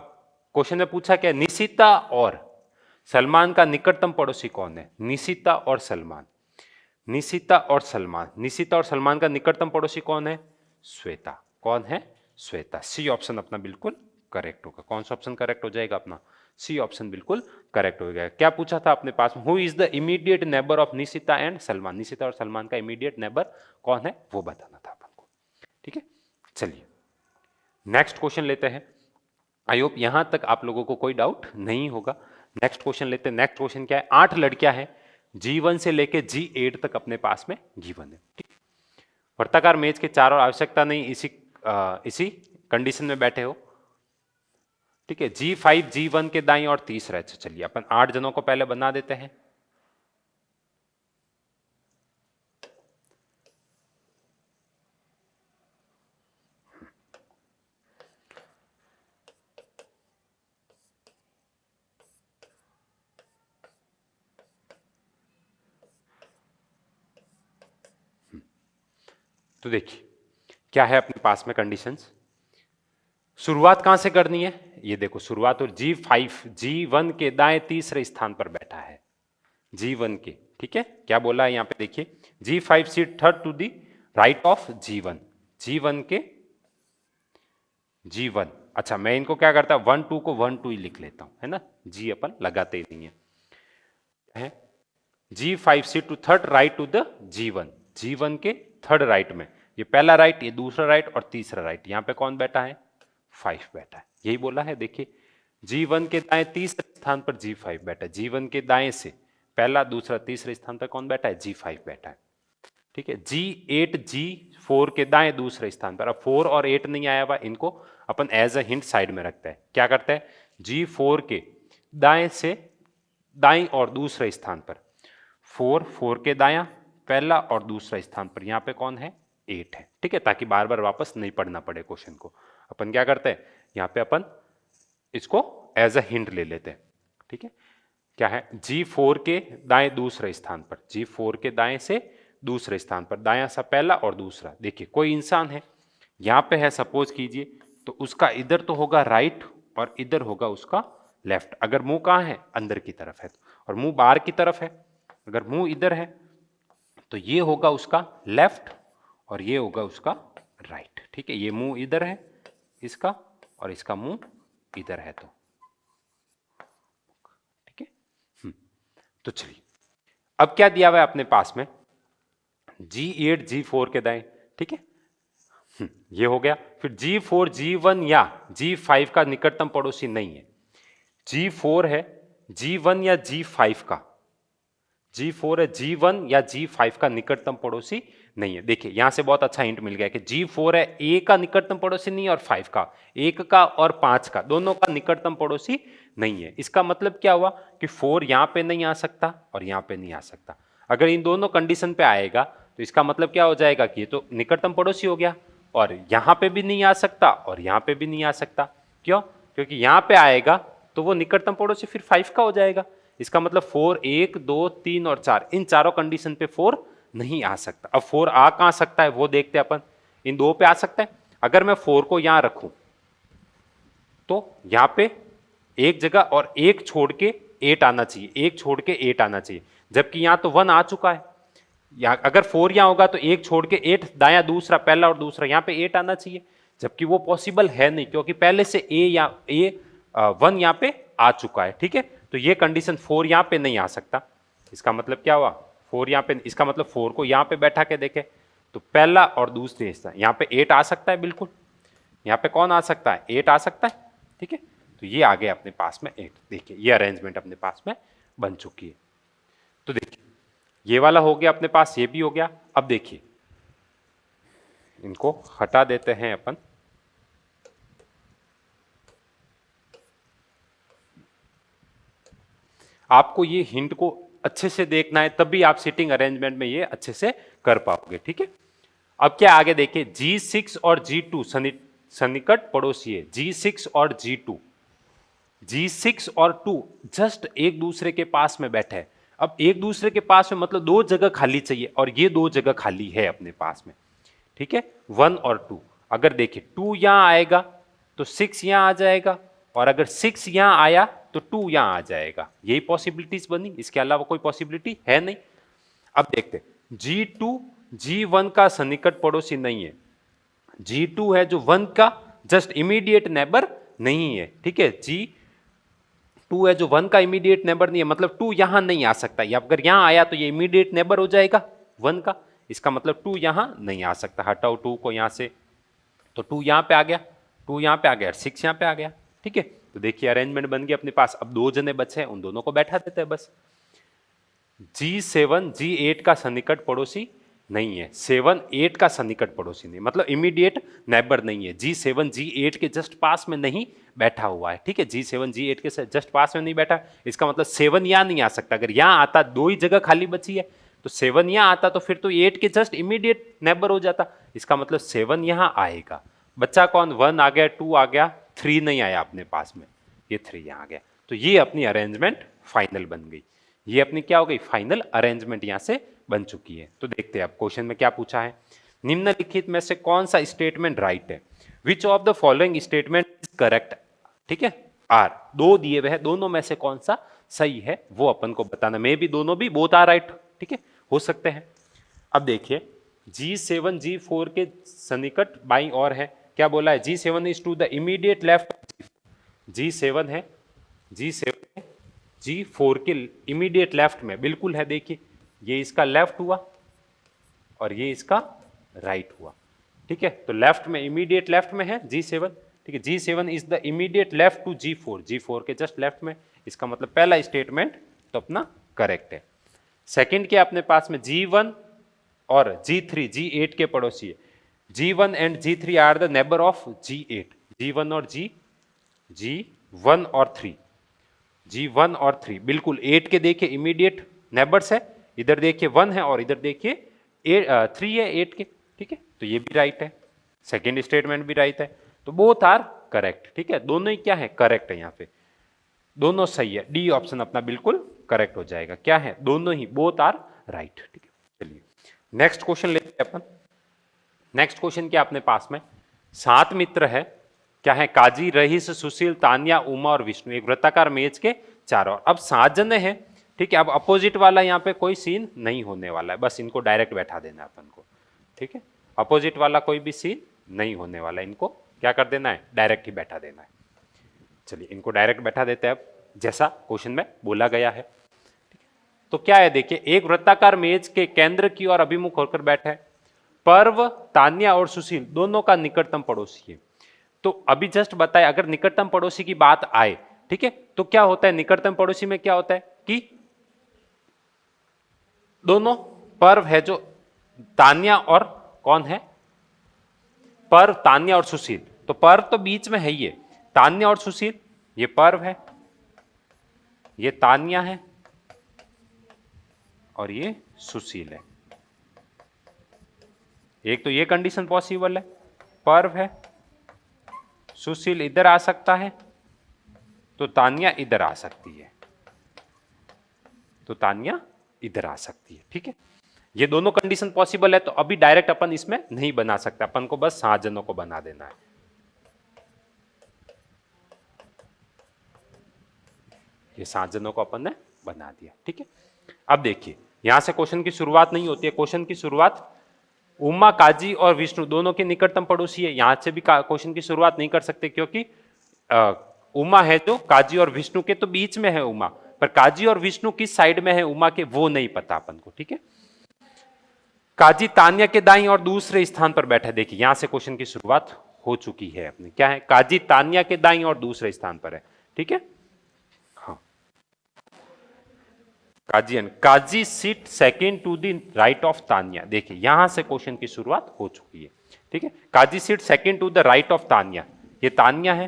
क्वेश्चन में पूछा क्या? निशिता और सलमान का निकटतम पड़ोसी कौन है? निशिता और सलमान, निशिता और सलमान, निशिता और सलमान का निकटतम पड़ोसी कौन है? श्वेता। कौन है? श्वेता। सी ऑप्शन अपना बिल्कुल करेक्ट होगा। कौन सा ऑप्शन करेक्ट हो जाएगा अपना? सी ऑप्शन बिल्कुल करेक्ट हो गया। क्या पूछा था अपने पास में? Who is the immediate neighbour of Nishita and Salman? Nishita और सलमान का इमीडिएट नेबर कौन है वो बताना था अपन को। ठीक है, चलिए नेक्स्ट क्वेश्चन लेते हैं। आई होप यहां तक आप लोगों को कोई डाउट नहीं होगा। नेक्स्ट क्वेश्चन लेते हैं। नेक्स्ट क्वेश्चन क्या है? 8 लड़कियां हैं, G1 से लेके G8 तक अपने पास में गिवन है। ठीक, वर्ताकार मेज के चारों आवश्यकता नहीं, इसी कंडीशन में बैठे हो। ठीक है, G5 G1 के दाईं और तीसरा। चलिए अपन 8 जनों को पहले बना देते हैं। तो देखिए क्या है अपने पास में कंडीशंस। शुरुआत कहां से करनी है? ये देखो, शुरुआत और G5 G1 के दाएं तीसरे स्थान पर बैठा है, G1 के। ठीक है, क्या बोला है यहां पे? देखिए, G5 seat third to the right of G1, G1 के G1। अच्छा, मैं इनको क्या करता हूं? 1 2 को 1 2 ही लिख लेता हूं, है ना, G अपन लगाते ही नहीं है। G5 seat to third right to the G1, G1 के थर्ड राइट में। ये पहला राइट, ये दूसरा राइट और तीसरा राइट। यहां पे कौन बैठा है? 5 बैठा है, यही बोला है। देखिए, G1 के दाएं तीसरे स्थान पर G5 बैठा है, G1 के दाएं से पहला दूसरा तीसरे स्थान पर कौन बैठा है? G5 बैठा है। ठीक है, G8 G4 के दाएं दूसरे स्थान पर। अब 4 और 8 नहीं आया हुआ, इनको अपन एज अ हिंट साइड में रखते हैं। क्या करते हैं? G4 के दाएं से दाएं और दूसरे स्थान पर 4 के दाया पहला और दूसरा स्थान पर यहां पे कौन है? 8 है। ठीक है, ताकि बार बार वापस नहीं पढ़ना पड़े क्वेश्चन को। अपन क्या करते हैं? यहां पे अपन इसको एज अ हिंट ले लेते हैं। ठीक है, क्या है? G4 के दाएं दूसरे स्थान पर, G4 के दाएं से दूसरे स्थान पर, दाया सा पहला और दूसरा। देखिए, कोई इंसान है यहां पे है, सपोज कीजिए, तो उसका इधर तो होगा राइट और इधर होगा उसका लेफ्ट। अगर मुंह कहां है? अंदर की तरफ है, और मुंह बाहर की तरफ है। अगर मुंह इधर है तो ये होगा उसका लेफ्ट और ये होगा उसका राइट। ठीक है, ये मुंह इधर है इसका और इसका मुंह इधर है। तो ठीक है, तो चलिए अब क्या दिया हुआ है अपने पास में? G8 G4 के दाएं। ठीक है, ये हो गया। फिर G4 G1 या G5 का निकटतम पड़ोसी नहीं है। G4 है G1 या G5 का, G4 है G1 या G5 का निकटतम पड़ोसी नहीं है। देखिए, यहां से बहुत अच्छा हिंट मिल गया कि G4 है, A का निकटतम पड़ोसी नहीं है, और 5 का, 1 का और 5 का, दोनों का निकटतम पड़ोसी नहीं है। इसका मतलब क्या हुआ कि 4 यहां पे नहीं आ सकता और यहां पे नहीं आ सकता। अगर इन दोनों कंडीशन पे आएगा तो इसका मतलब क्या हो जाएगा कि ये तो निकटतम पड़ोसी हो गया, और यहां पे भी नहीं आ सकता और यहां पे भी नहीं आ सकता। क्यों? क्योंकि यहां पे आएगा तो वो निकटतम पड़ोसी फिर 5 का हो जाएगा। इसका मतलब 4 1 2 3 और 4, इन चारों कंडीशन पे 4 नहीं आ सकता। अब 4 आ कहां सकता है वो देखते हैं अपन। इन दो पे आ सकता है। अगर मैं 4 को यहां रखूं तो यहां पे एक जगह और एक छोड़ के 8 आना चाहिए, एक छोड़ के 8 आना चाहिए, जबकि यहां तो 1 आ चुका है। अगर 4 यहां होगा तो एक छोड़ के 8 दाया दूसरा पहला और दूसरा, यहां पे 8 आना चाहिए, जबकि वो पॉसिबल है नहीं, क्योंकि पहले से A1 यहां पे आ चुका है। ठीक है, तो ये कंडीशन 4 यहां पे नहीं आ सकता। इसका मतलब क्या हुआ? 4 यहां पे, इसका मतलब 4 को यहां पे बैठा के देखे तो पहला और दूसरे हिस्सा यहां पे 8 आ सकता है, बिल्कुल। यहां पे कौन आ सकता है? 8 आ सकता है। ठीक है, तो ये आ गया अपने पास में 8। देखिए, ये अरेंजमेंट अपने पास में बन चुकी है। तो देखिए, ये वाला हो गया अपने पास, ये भी हो गया। अब देखिए, इनको हटा देते हैं अपन। आपको ये हिंट को अच्छे से देखना है, तब भी आप सीटिंग अरेंजमेंट में ये अच्छे से कर पाओगे। ठीक है, अब क्या आगे देखिए, G6 और G2 सन्निकट पड़ोसी है। G6 और G2, G6 और 2 जस्ट एक दूसरे के पास में बैठे हैं। अब एक दूसरे के पास में मतलब दो जगह खाली चाहिए, और ये दो जगह खाली है अपने पास में। ठीक है, 1 और 2। अगर देखिए 2 यहां आएगा तो 6 यहां आ जाएगा, और अगर 6 यहां आया तो 2 यहां आ जाएगा। यही पॉसिबिलिटीज बनी, इसके अलावा कोई पॉसिबिलिटी है नहीं। अब देखते, G2 G1 का सन्निकट पड़ोसी नहीं है। G2 है जो 1 का जस्ट इमीडिएट नेबर नहीं है। ठीक है, G2 है जो 1 का इमीडिएट नेबर नहीं है, मतलब 2 यहां नहीं आ सकता। या अगर यहां आया तो ये इमीडिएट नेबर हो जाएगा 1 का, इसका मतलब 2 यहां नहीं आ सकता। हटाओ 2 को यहां से, तो 2 यहां पे आ गया, 2 यहां पे आ गया, 6 यहां पे आ गया। ठीक है, तो देखिए अरेंजमेंट बन गया अपने पास। अब दो जने बचे हैं, उन दोनों को बैठा देते हैं बस। G7 G8 का सन्निकट पड़ोसी नहीं है। 7 8 का सन्निकट पड़ोसी नहीं, मतलब इमीडिएट नेबर नहीं है। G7 G8 के जस्ट पास में नहीं बैठा हुआ है। ठीक है, G7 G8 के जस्ट पास में नहीं बैठा, इसका मतलब 7 यहां नहीं आ सकता। अगर यहां आता, दो ही जगह खाली बची है, तो 7 यहां आता तो फिर तो 8 के जस्ट इमीडिएट नेबर हो जाता। इसका मतलब 7 यहां आएगा। बच्चा कौन, 1 आ गया, 2 आ गया, 3 नहीं आया अपने पास में, ये 3 यहां आ गया। तो ये अपनी अरेंजमेंट फाइनल बन गई। ये अपनी क्या हो गई, फाइनल अरेंजमेंट यहां से बन चुकी है। तो देखते हैं अब क्वेश्चन में क्या पूछा है। निम्नलिखित में से कौन सा स्टेटमेंट राइट है? Which of the following statement is correct? ठीक है, आर दो दिए हुए हैं, दोनों में से कौन सा सही है वो अपन को बताना। मे भी दोनों भी बोथ आर राइट, ठीक है, हो सकते हैं। अब देखिए, G7 G4 के सन्निकट बाईं ओर है। क्या बोला है, G7 is to the immediate left. G7 है, G7 है G4 के इमीडिएट लेफ्ट में, बिल्कुल है। देखिए ये इसका लेफ्ट हुआ और ये इसका राइट हुआ। ठीक है, तो लेफ्ट में, इमीडिएट लेफ्ट में है G7। ठीक है, G7 is the immediate left to G4, G4 के जस्ट लेफ्ट में। इसका मतलब पहला स्टेटमेंट तो अपना करेक्ट है। सेकंड क्या अपने पास में, G1 और G3 G8 के पड़ोसी है। G1 and G3 are the neighbour of G8। G1 और G1 और 3, G1 और 3 बिल्कुल 8 के देखिए इमीडिएट नेबर्स है। इधर देखिए 1 है और इधर देखिए 3 है 8 के। ठीक है, तो ये भी राइट है, सेकेंड स्टेटमेंट भी राइट है। तो बोथ आर करेक्ट। ठीक है, दोनों ही क्या है, करेक्ट है। यहाँ पे दोनों सही है, डी ऑप्शन अपना बिल्कुल करेक्ट हो जाएगा। क्या है, दोनों ही, बोथ आर राइट। ठीक है, चलिए नेक्स्ट क्वेश्चन लेते हैं अपन। नेक्स्ट क्वेश्चन क्या अपने पास में, 7 मित्र है। क्या है, काजी, रहीस, सुशील, तान्या, उमा और विष्णु, एक वृत्ताकार मेज के चारों ओर। अब 7 जने हैं। ठीक है, अब अपोजिट वाला यहाँ पे कोई सीन नहीं होने वाला है, बस इनको डायरेक्ट बैठा देना है अपन को। ठीक है, अपोजिट वाला कोई भी सीन नहीं होने वाला है, इनको क्या कर देना है, डायरेक्ट ही बैठा देना है। चलिए इनको डायरेक्ट बैठा देते हैं अब, जैसा क्वेश्चन में बोला गया है। तो क्या है, देखिए एक वृत्ताकार मेज के केंद्र की ओर अभिमुख होकर बैठा है। पर्व, तान्या और सुशील दोनों का निकटतम पड़ोसी है। तो अभी जस्ट बताए, अगर निकटतम पड़ोसी की बात आए, ठीक है, तो क्या होता है, निकटतम पड़ोसी में क्या होता है कि दोनों पर्व है जो तान्या और कौन है, पर्व, तान्या और सुशील। तो पर्व तो बीच में है, ये तान्या और सुशील, ये पर्व है, ये तान्या है और ये सुशील है। एक तो ये कंडीशन पॉसिबल है, पर्व है, सुशील इधर आ सकता है, तो तान्या इधर आ सकती है, तो तान्या इधर आ सकती है। ठीक है, ये दोनों कंडीशन पॉसिबल है। तो अभी डायरेक्ट अपन इसमें नहीं बना सकते, अपन को बस 7 जनों को बना देना है। ये 7 जनों को अपन ने बना दिया। ठीक है, अब देखिए यहां से क्वेश्चन की शुरुआत नहीं होती है। क्वेश्चन की शुरुआत उमा, काजी और विष्णु दोनों के निकटतम पड़ोसी है। यहां से भी क्वेश्चन की शुरुआत नहीं कर सकते, क्योंकि उमा है जो काजी और विष्णु के तो बीच में है उमा, पर काजी और विष्णु किस साइड में है उमा के, वो नहीं पता अपन को। ठीक है, काजी तान्या के दाईं और दूसरे स्थान पर बैठा है। देखिए यहां से क्वेश्चन की शुरुआत हो चुकी है अपनी। क्या है, काजी तान्या के दाईं और दूसरे स्थान पर है। ठीक है, हाँ, Kazi sit second to the right of Tanya. देखिए यहां से क्वेश्चन की शुरुआत हो चुकी है। ठीक है, Kazi sit second to the right of Tanya, ये तान्या है,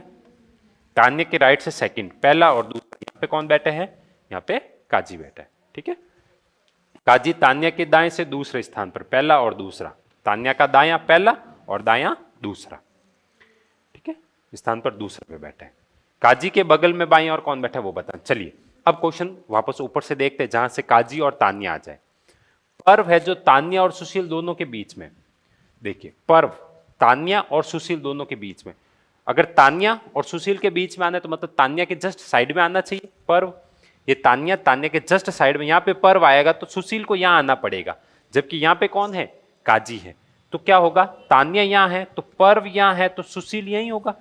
तान्या के राइट से सेकंड, पहला और दूसरा। यहाँ पे कौन बैठे हैं, यहाँ पे काजी बैठा है, ठीक है। काजी तान्या के दाएं से दूसरे स्थान पर, पहला और दूसरा, तान्या का दायां पहला और दायां दूसरा, ठीक है, स्थान पर दूसरे पे बैठा है। काजी के बगल में बाईं और कौन बैठा है वो बता। चलिए अब क्वेश्चन वापस ऊपर से देखते हैं जहां से काजी और तान्या आ जाए। पर्व है जो तान्या और सुशील दोनों के बीच में, देखिए पर्व तान्या और सुशील दोनों के बीच में, अगर तान्या और सुशील के बीच में आना है तो मतलब तान्या के जस्ट साइड में आना चाहिए पर्व। ये तान्या के जस्ट साइड में, यहां पे पर्व आएगा तो सुशील को यहां आना पड़ेगा, जबकि यहां पे कौन है, काजी है। तो क्या होगा, तान्या यहां है तो पर्व यहां है तो सुशील यहीं होगा।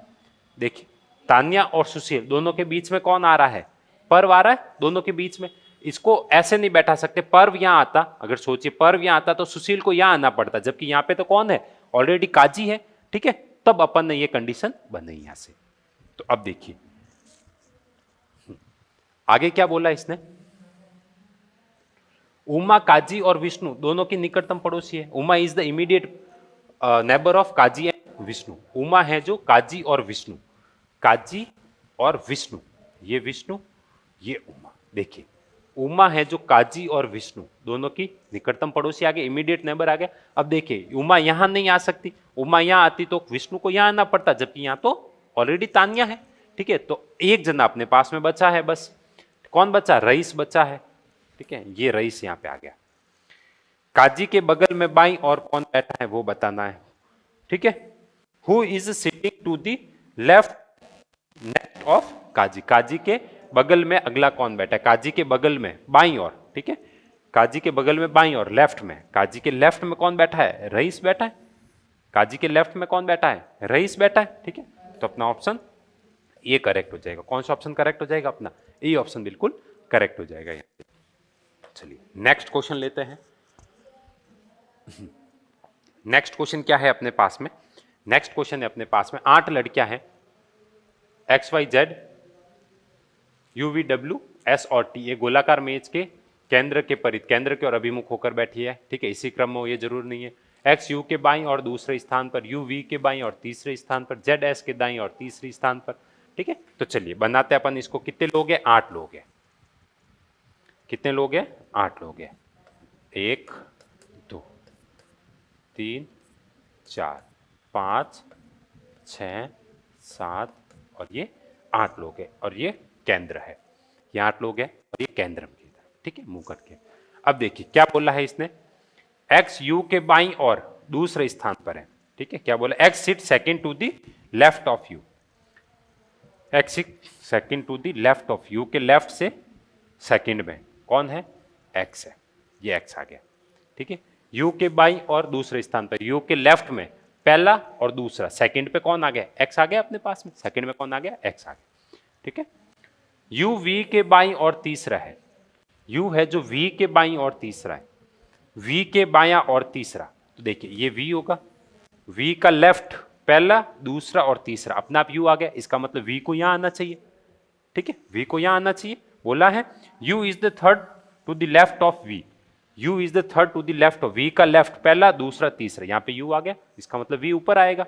देखिए तान्या और सुशील दोनों के बीच में कौन आ रहा है, पर्व आ रहा है दोनों के बीच में। इसको ऐसे नहीं बैठा सकते, पर्व यहां आता, अगर सोचिए पर्व यहां आता तो सुशील को यहां आना पड़ता, जबकि यहां पे तो कौन है, ऑलरेडी काजी है, ठीक है। तब अपन ने ये कंडीशन बनाई यहां से। तो अब देखिए आगे क्या बोला इसने, उमा काजी और विष्णु दोनों की निकटतम पड़ोसी है। Uma is the immediate neighbour of Kazi and Vishnu. Uma है जो काजी और विष्णु, काजी और विष्णु, ये विष्णु ये उमा। देखिए उमा है जो काजी और विष्णु दोनों की निकटतम पड़ोसी आ गए, इमीडिएट नेबर आ गया। अब देखिए उमा यहां नहीं आ सकती, उमा यहां आती तो विष्णु को यहां आना पड़ता, जबकि यहां तो ऑलरेडी तान्या है, ठीक है। तो एक जना अपने पास में बचा है, बस कौन बचा, रईस बचा है, ठीक है। ये रईस यहां पे आ गया। काजी के बगल में बाईं और कौन बैठा है वो बताना है, ठीक है। Who is sitting to the left next of Kazi, Kazi के बगल में अगला कौन बैठा है, काजी के बगल में बाईं और, ठीक है। काजी के बगल में बाईं और लेफ्ट में, काजी के लेफ्ट में कौन बैठा है, रईस बैठा है। काजी के लेफ्ट में कौन बैठा है, रईस बैठा है, ठीक है। तो अपना ऑप्शन ये करेक्ट हो जाएगा। कौन सा ऑप्शन करेक्ट हो जाएगा, अपना ये ऑप्शन बिल्कुल करेक्ट हो जाएगा यहाँ पे। चलिए नेक्स्ट क्वेश्चन लेते हैं। नेक्स्ट क्वेश्चन क्या है अपने पास में, नेक्स्ट क्वेश्चन है अपने पास में 8 लड़कियां हैं, X Y Z U V W S और टी, ये गोलाकार मेज के केंद्र के परिध, केंद्र के और अभिमुख होकर बैठी है, ठीक है। इसी क्रम में ये जरूर नहीं है। एक्स यू के बाईं और दूसरे स्थान पर, यू वी के बाईं और तीसरे स्थान पर, जेड एस के दाईं और तीसरे स्थान पर, ठीक है। तो चलिए बनाते अपन इसको। कितने लोग हैं, 8 लोग हैं। कितने लोग हैं, 8 लोग हैं। 1 2 3 4 5 6 7 और ये 8 लोग हैं, और ये केंद्र है। ये 8 लोग हैं और ये केंद्र में, ठीक है, मुंह करके। अब देखिए क्या बोला है इसने, एक्स यू के बाईं और दूसरे स्थान पर है, ठीक है। क्या बोला, X sit second to the left of U, X sit second to the left of U, के लेफ्ट से सेकंड में कौन है, एक्स है, ये एक्स आ गया, ठीक है। यू के बाईं और दूसरे स्थान पर, यू के लेफ्ट में पहला और दूसरा, सेकंड पे कौन आ गया, एक्स आ गया अपने पास में, सेकंड में कौन आ गया, एक्स आ गया, ठीक है। यू वी के बाईं और तीसरा है, यू है जो वी के बाईं और तीसरा है, वी के बायां और तीसरा, तो देखिए ये वी होगा, वी का लेफ्ट पहला दूसरा और तीसरा, अपना आप यू आ गया, इसका मतलब वी को यहां आना चाहिए, ठीक है, वी को यहां आना चाहिए। बोला है U is the third to the left of V, U is the third to the left of, V का लेफ्ट पहला दूसरा तीसरा, यहां पे यू आ गया, इसका मतलब वी ऊपर आएगा,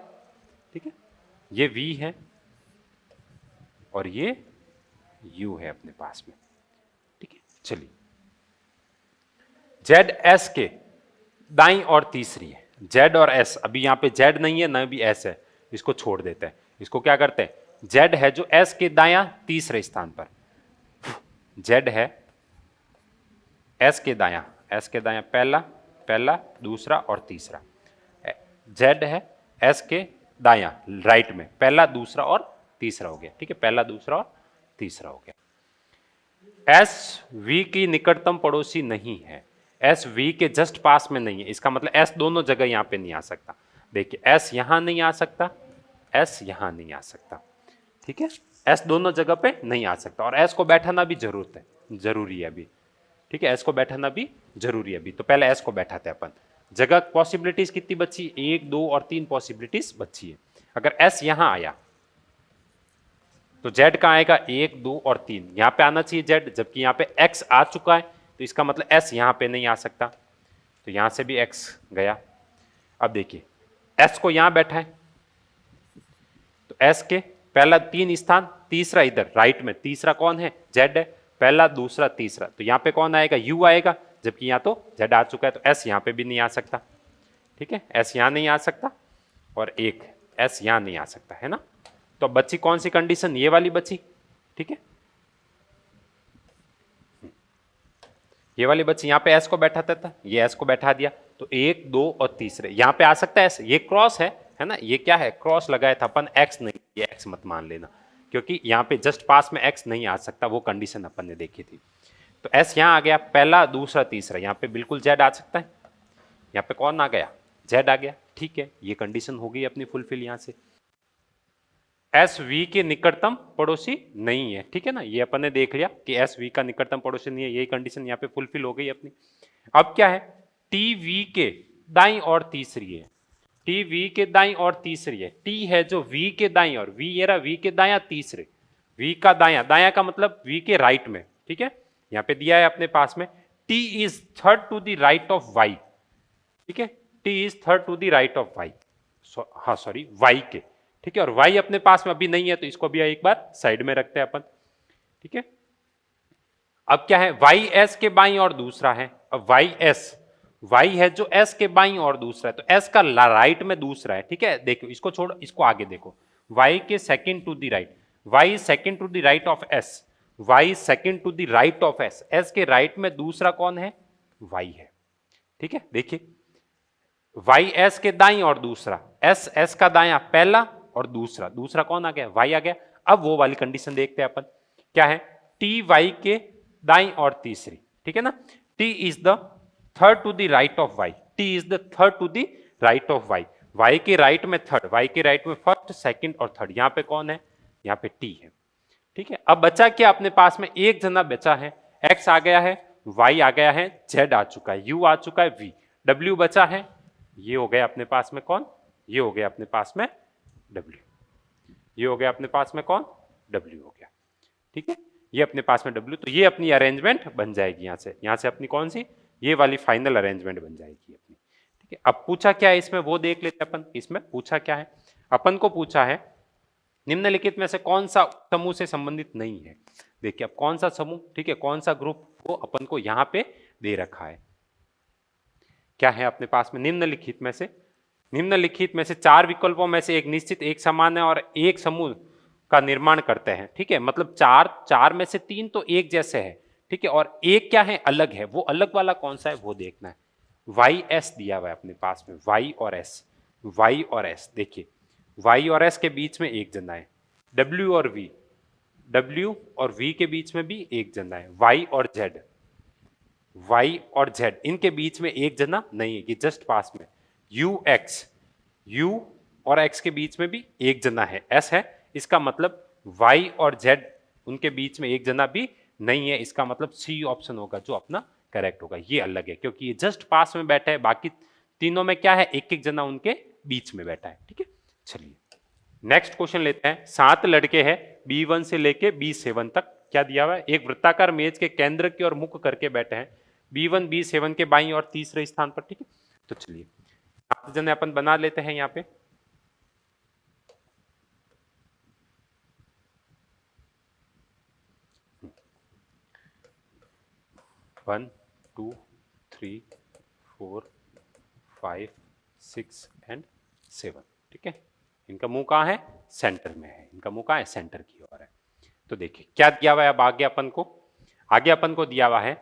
ठीक है। ये वी है और ये यू है अपने पास में, ठीक है। चलिए जेड एस के दाईं और तीसरी है, जेड और एस, अभी यहां पे जेड नहीं है ना भी एस है, इसको छोड़ देते हैं। इसको क्या करते हैं, जेड है जो एस के दायां तीसरे स्थान पर, जेड है एस के दायां, एस के दायां पहला पहला दूसरा और तीसरा, जेड है एस के दायां राइट में पहला दूसरा और तीसरा हो गया, ठीक है, पहला दूसरा और तीसरा हो गया। एस वी की निकटतम पड़ोसी नहीं है, एस वी के जस्ट पास में नहीं है, इसका मतलब एस दोनों जगह यहां पे नहीं आ सकता। देखिए एस यहां नहीं आ सकता, एस यहां नहीं आ सकता, ठीक है, एस दोनों जगह पे नहीं आ सकता, और एस को बैठाना भी जरूरी है अभी, ठीक है, एस को बैठाना भी जरूरी है अभी। तो पहले एस को बैठाते हैं अपन। जगह पॉसिबिलिटीज कितनी बची, 1 2 और 3 पॉसिबिलिटीज बची है। अगर एस यहां आया तो जेड कहां आएगा, 1 2 और 3, यहां पे आना चाहिए जेड, जबकि यहां पे एक्स आ चुका है, तो इसका मतलब एस यहां पे नहीं आ सकता, तो यहां से भी एक्स गया। अब देखिए एस को यहां बैठा है, तो एस के पहला 3 स्थान, तीसरा इधर राइट में, तीसरा कौन है, जेड है, पहला दूसरा तीसरा, तो यहाँ पे कौन आएगा, u आएगा, जबकि यहाँ तो z आ चुका है, तो s यहाँ पे भी नहीं आ सकता, ठीक है, s यहाँ नहीं आ सकता और एक s यहाँ नहीं आ सकता, है ना। तो बची कौन सी कंडीशन, ये वाली बची, ठीक है, ये वाली बच्ची, यहाँ पे s को बैठाता था, ये s को बैठा दिया, तो एक दो और तीसरे यहाँ पे आ सकता है s, ये क्रॉस है ना, ये क्या है, क्रॉस लगाया था अपन, x नहीं, ये x मत मान लेना, क्योंकि यहाँ पे जस्ट पास में x नहीं आ सकता, वो कंडीशन अपन ने देखी थी। तो s यहाँ आ गया, पहला दूसरा तीसरा, यहाँ पे बिल्कुल z आ सकता है, यहाँ पे कौन आ गया, z आ गया, ठीक है, ये कंडीशन हो गई अपनी फुलफिल। यहाँ से एस वी के निकटतम पड़ोसी नहीं है, ठीक है ना, ये अपन ने देख लिया कि एस वी का निकटतम पड़ोसी नहीं है, यही कंडीशन यहाँ पे फुलफिल हो गई अपनी। अब क्या है, टी वी के दाईं और तीसरी है, टी वी के दाईं और तीसरी है, टी है जो वी के दाईं और वी ये रहा वी के दायां तीसरे, वी का दायां, दायां का मतलब वी के राइट में, ठीक है, यहाँ पे दिया है अपने पास में, T is third to the right of Y, ठीक है, T is third to the right of Y, हाँ सॉरी वाई के, ठीक है, और y अपने पास में अभी नहीं है, तो इसको भी एक बार साइड में रखते हैं अपन, ठीक है। अब क्या है, y s के बाईं और दूसरा है, अब y है जो s के बाईं और दूसरा है, तो s का राइट में दूसरा है, ठीक है, देखो इसको छोड़ो, इसको आगे देखो, y के second to the right, y second to the right of s, y second to the right of s, s के राइट में दूसरा कौन है, y है, ठीक है, देखिए y s के दाईं और दूसरा, s का दायां पहला और दूसरा, दूसरा कौन आ गया, y आ गया। अब वो वाली कंडीशन देखते हैं अपन, क्या है, टी वाई के दाईं और तीसरी, ठीक है ना, t is the third to the right of y, t is the third to the right of y, y के राइट में थर्ड, y के राइट में फर्स्ट सेकंड और थर्ड, यहाँ पे कौन है, यहाँ पे t है, ठीक है। अब बचा क्या अपने पास में, एक जना बचा है, x आ गया है, y आ गया है, z आ चुका है, u आ चुका है, v, w बचा है, ये हो गया अपने पास में कौन, ये हो गया अपने पास में W, ये हो गया अपने पास में कौन, W हो गया, ठीक है, ये अपने पास में W, तो ये अपनी अरेंजमेंट बन जाएगी, यहाँ से अपनी कौन सी, ये वाली फाइनल अरेंजमेंट बन जाएगी अपनी, ठीक है। अब पूछा क्या है इसमें, वो देख लेते अपन, इसमें पूछा क्या है, अपन को पूछा है निम्नलिखित में से कौन सा समूह से संबंधित नहीं है। देखिए अब कौन सा समूह, ठीक है, कौन सा ग्रुप, वो अपन को यहाँ पे दे रखा है, क्या है अपने पास में, निम्नलिखित में से चार विकल्पों में से एक निश्चित, एक समान है और एक समूह का निर्माण करते हैं, ठीक है, मतलब चार में से तीन तो एक जैसे है, ठीक है, और एक क्या है, अलग है, वो अलग वाला कौन सा है वो देखना है। वाई एस दिया हुआ है अपने पास में, वाई और एस, देखिए वाई और एस के बीच में एक जना है, डब्ल्यू और वी के बीच में भी एक जना है, वाई और जेड इनके बीच में एक जना नहीं है, कि जस्ट पास में, यू और एक्स के बीच में भी एक जना है, एस है, इसका मतलब वाई और जेड उनके बीच में एक जना भी नहीं है, इसका मतलब सी ऑप्शन होगा जो अपना करेक्ट होगा, ये अलग है क्योंकि ये जस्ट पास में बैठा है, बाकी तीनों में क्या है, एक एक जना उनके बीच में बैठा है, ठीक है। चलिए नेक्स्ट क्वेश्चन लेते हैं, 7 लड़के हैं B1 से लेके B7 तक, क्या दिया हुआ है, एक वृत्ताकार मेज के केंद्र की ओर मुख करके बैठे हैं, B1 B7 के बाईं और तीसरे स्थान पर, ठीक है। तो चलिए 7 जने अपन बना लेते हैं यहाँ पे, वन 2 3 4 5 6 एंड 7, ठीक है। इनका मुंह कहाँ है, सेंटर में है, इनका मुंह कहाँ है, सेंटर की ओर है। तो देखिए क्या दिया हुआ है, अब आगे अपन को दिया हुआ है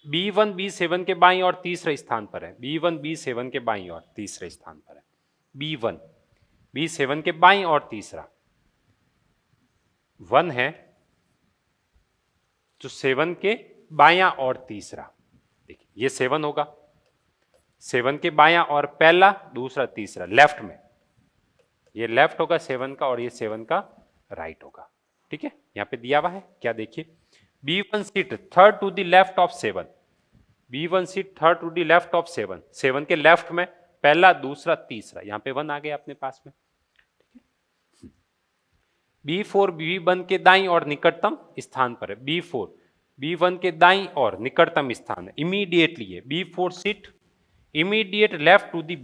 B1 B7 के बाईं और तीसरे स्थान पर है, B1 B7 के बाईं और तीसरे स्थान पर है, B1 B7 के बाईं और तीसरा 1 है जो 7 के बायां और तीसरा, देखिए ये 7 होगा, 7 के बायां और पहला दूसरा तीसरा लेफ्ट में, ये लेफ्ट होगा 7 का और ये 7 का राइट होगा, ठीक है। यहां पे दिया हुआ है क्या, देखिए B1 seat third to the left of 7, B1 seat third to the left of 7 के लेफ्ट में पहला दूसरा तीसरा, यहां पे 1 आ गया अपने पास में, B4 B1 के दाईं और निकटतम स्थान पर है, B4 B1 के दाईं और निकटतम स्थान है, इमीडिएटली है, B4 seat immediate left to the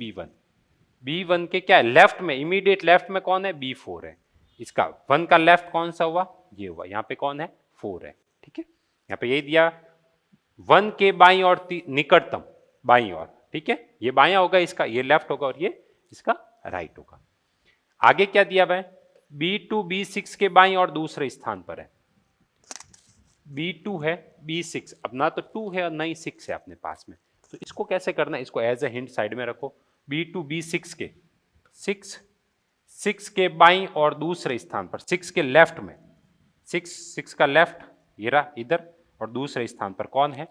B1 के क्या है, लेफ्ट में, इमीडिएट लेफ्ट में कौन है, B4 है, इसका 1 का लेफ्ट कौन सा हुआ, ये हुआ, यहाँ पे कौन है, 4 है, ठीक है, यहाँ पे यही दिया 1 के बाईं और निकटतम बाईं ओर, ठीक है, ये बायां होगा इसका, ये लेफ्ट होगा और ये इसका राइट होगा। आगे क्या दिया हुआ है, B2 B6 के बाईं और दूसरे स्थान पर है, B2 है B6, अब ना तो 2 है और ना ही 6 है अपने पास में, तो इसको कैसे करना है, इसको एज ए हिंट साइड में रखो। B2 B6 के 6 के बाईं और दूसरे स्थान पर, 6 के लेफ्ट में, 6 का लेफ्ट ये रहा इधर, और दूसरे स्थान पर कौन है,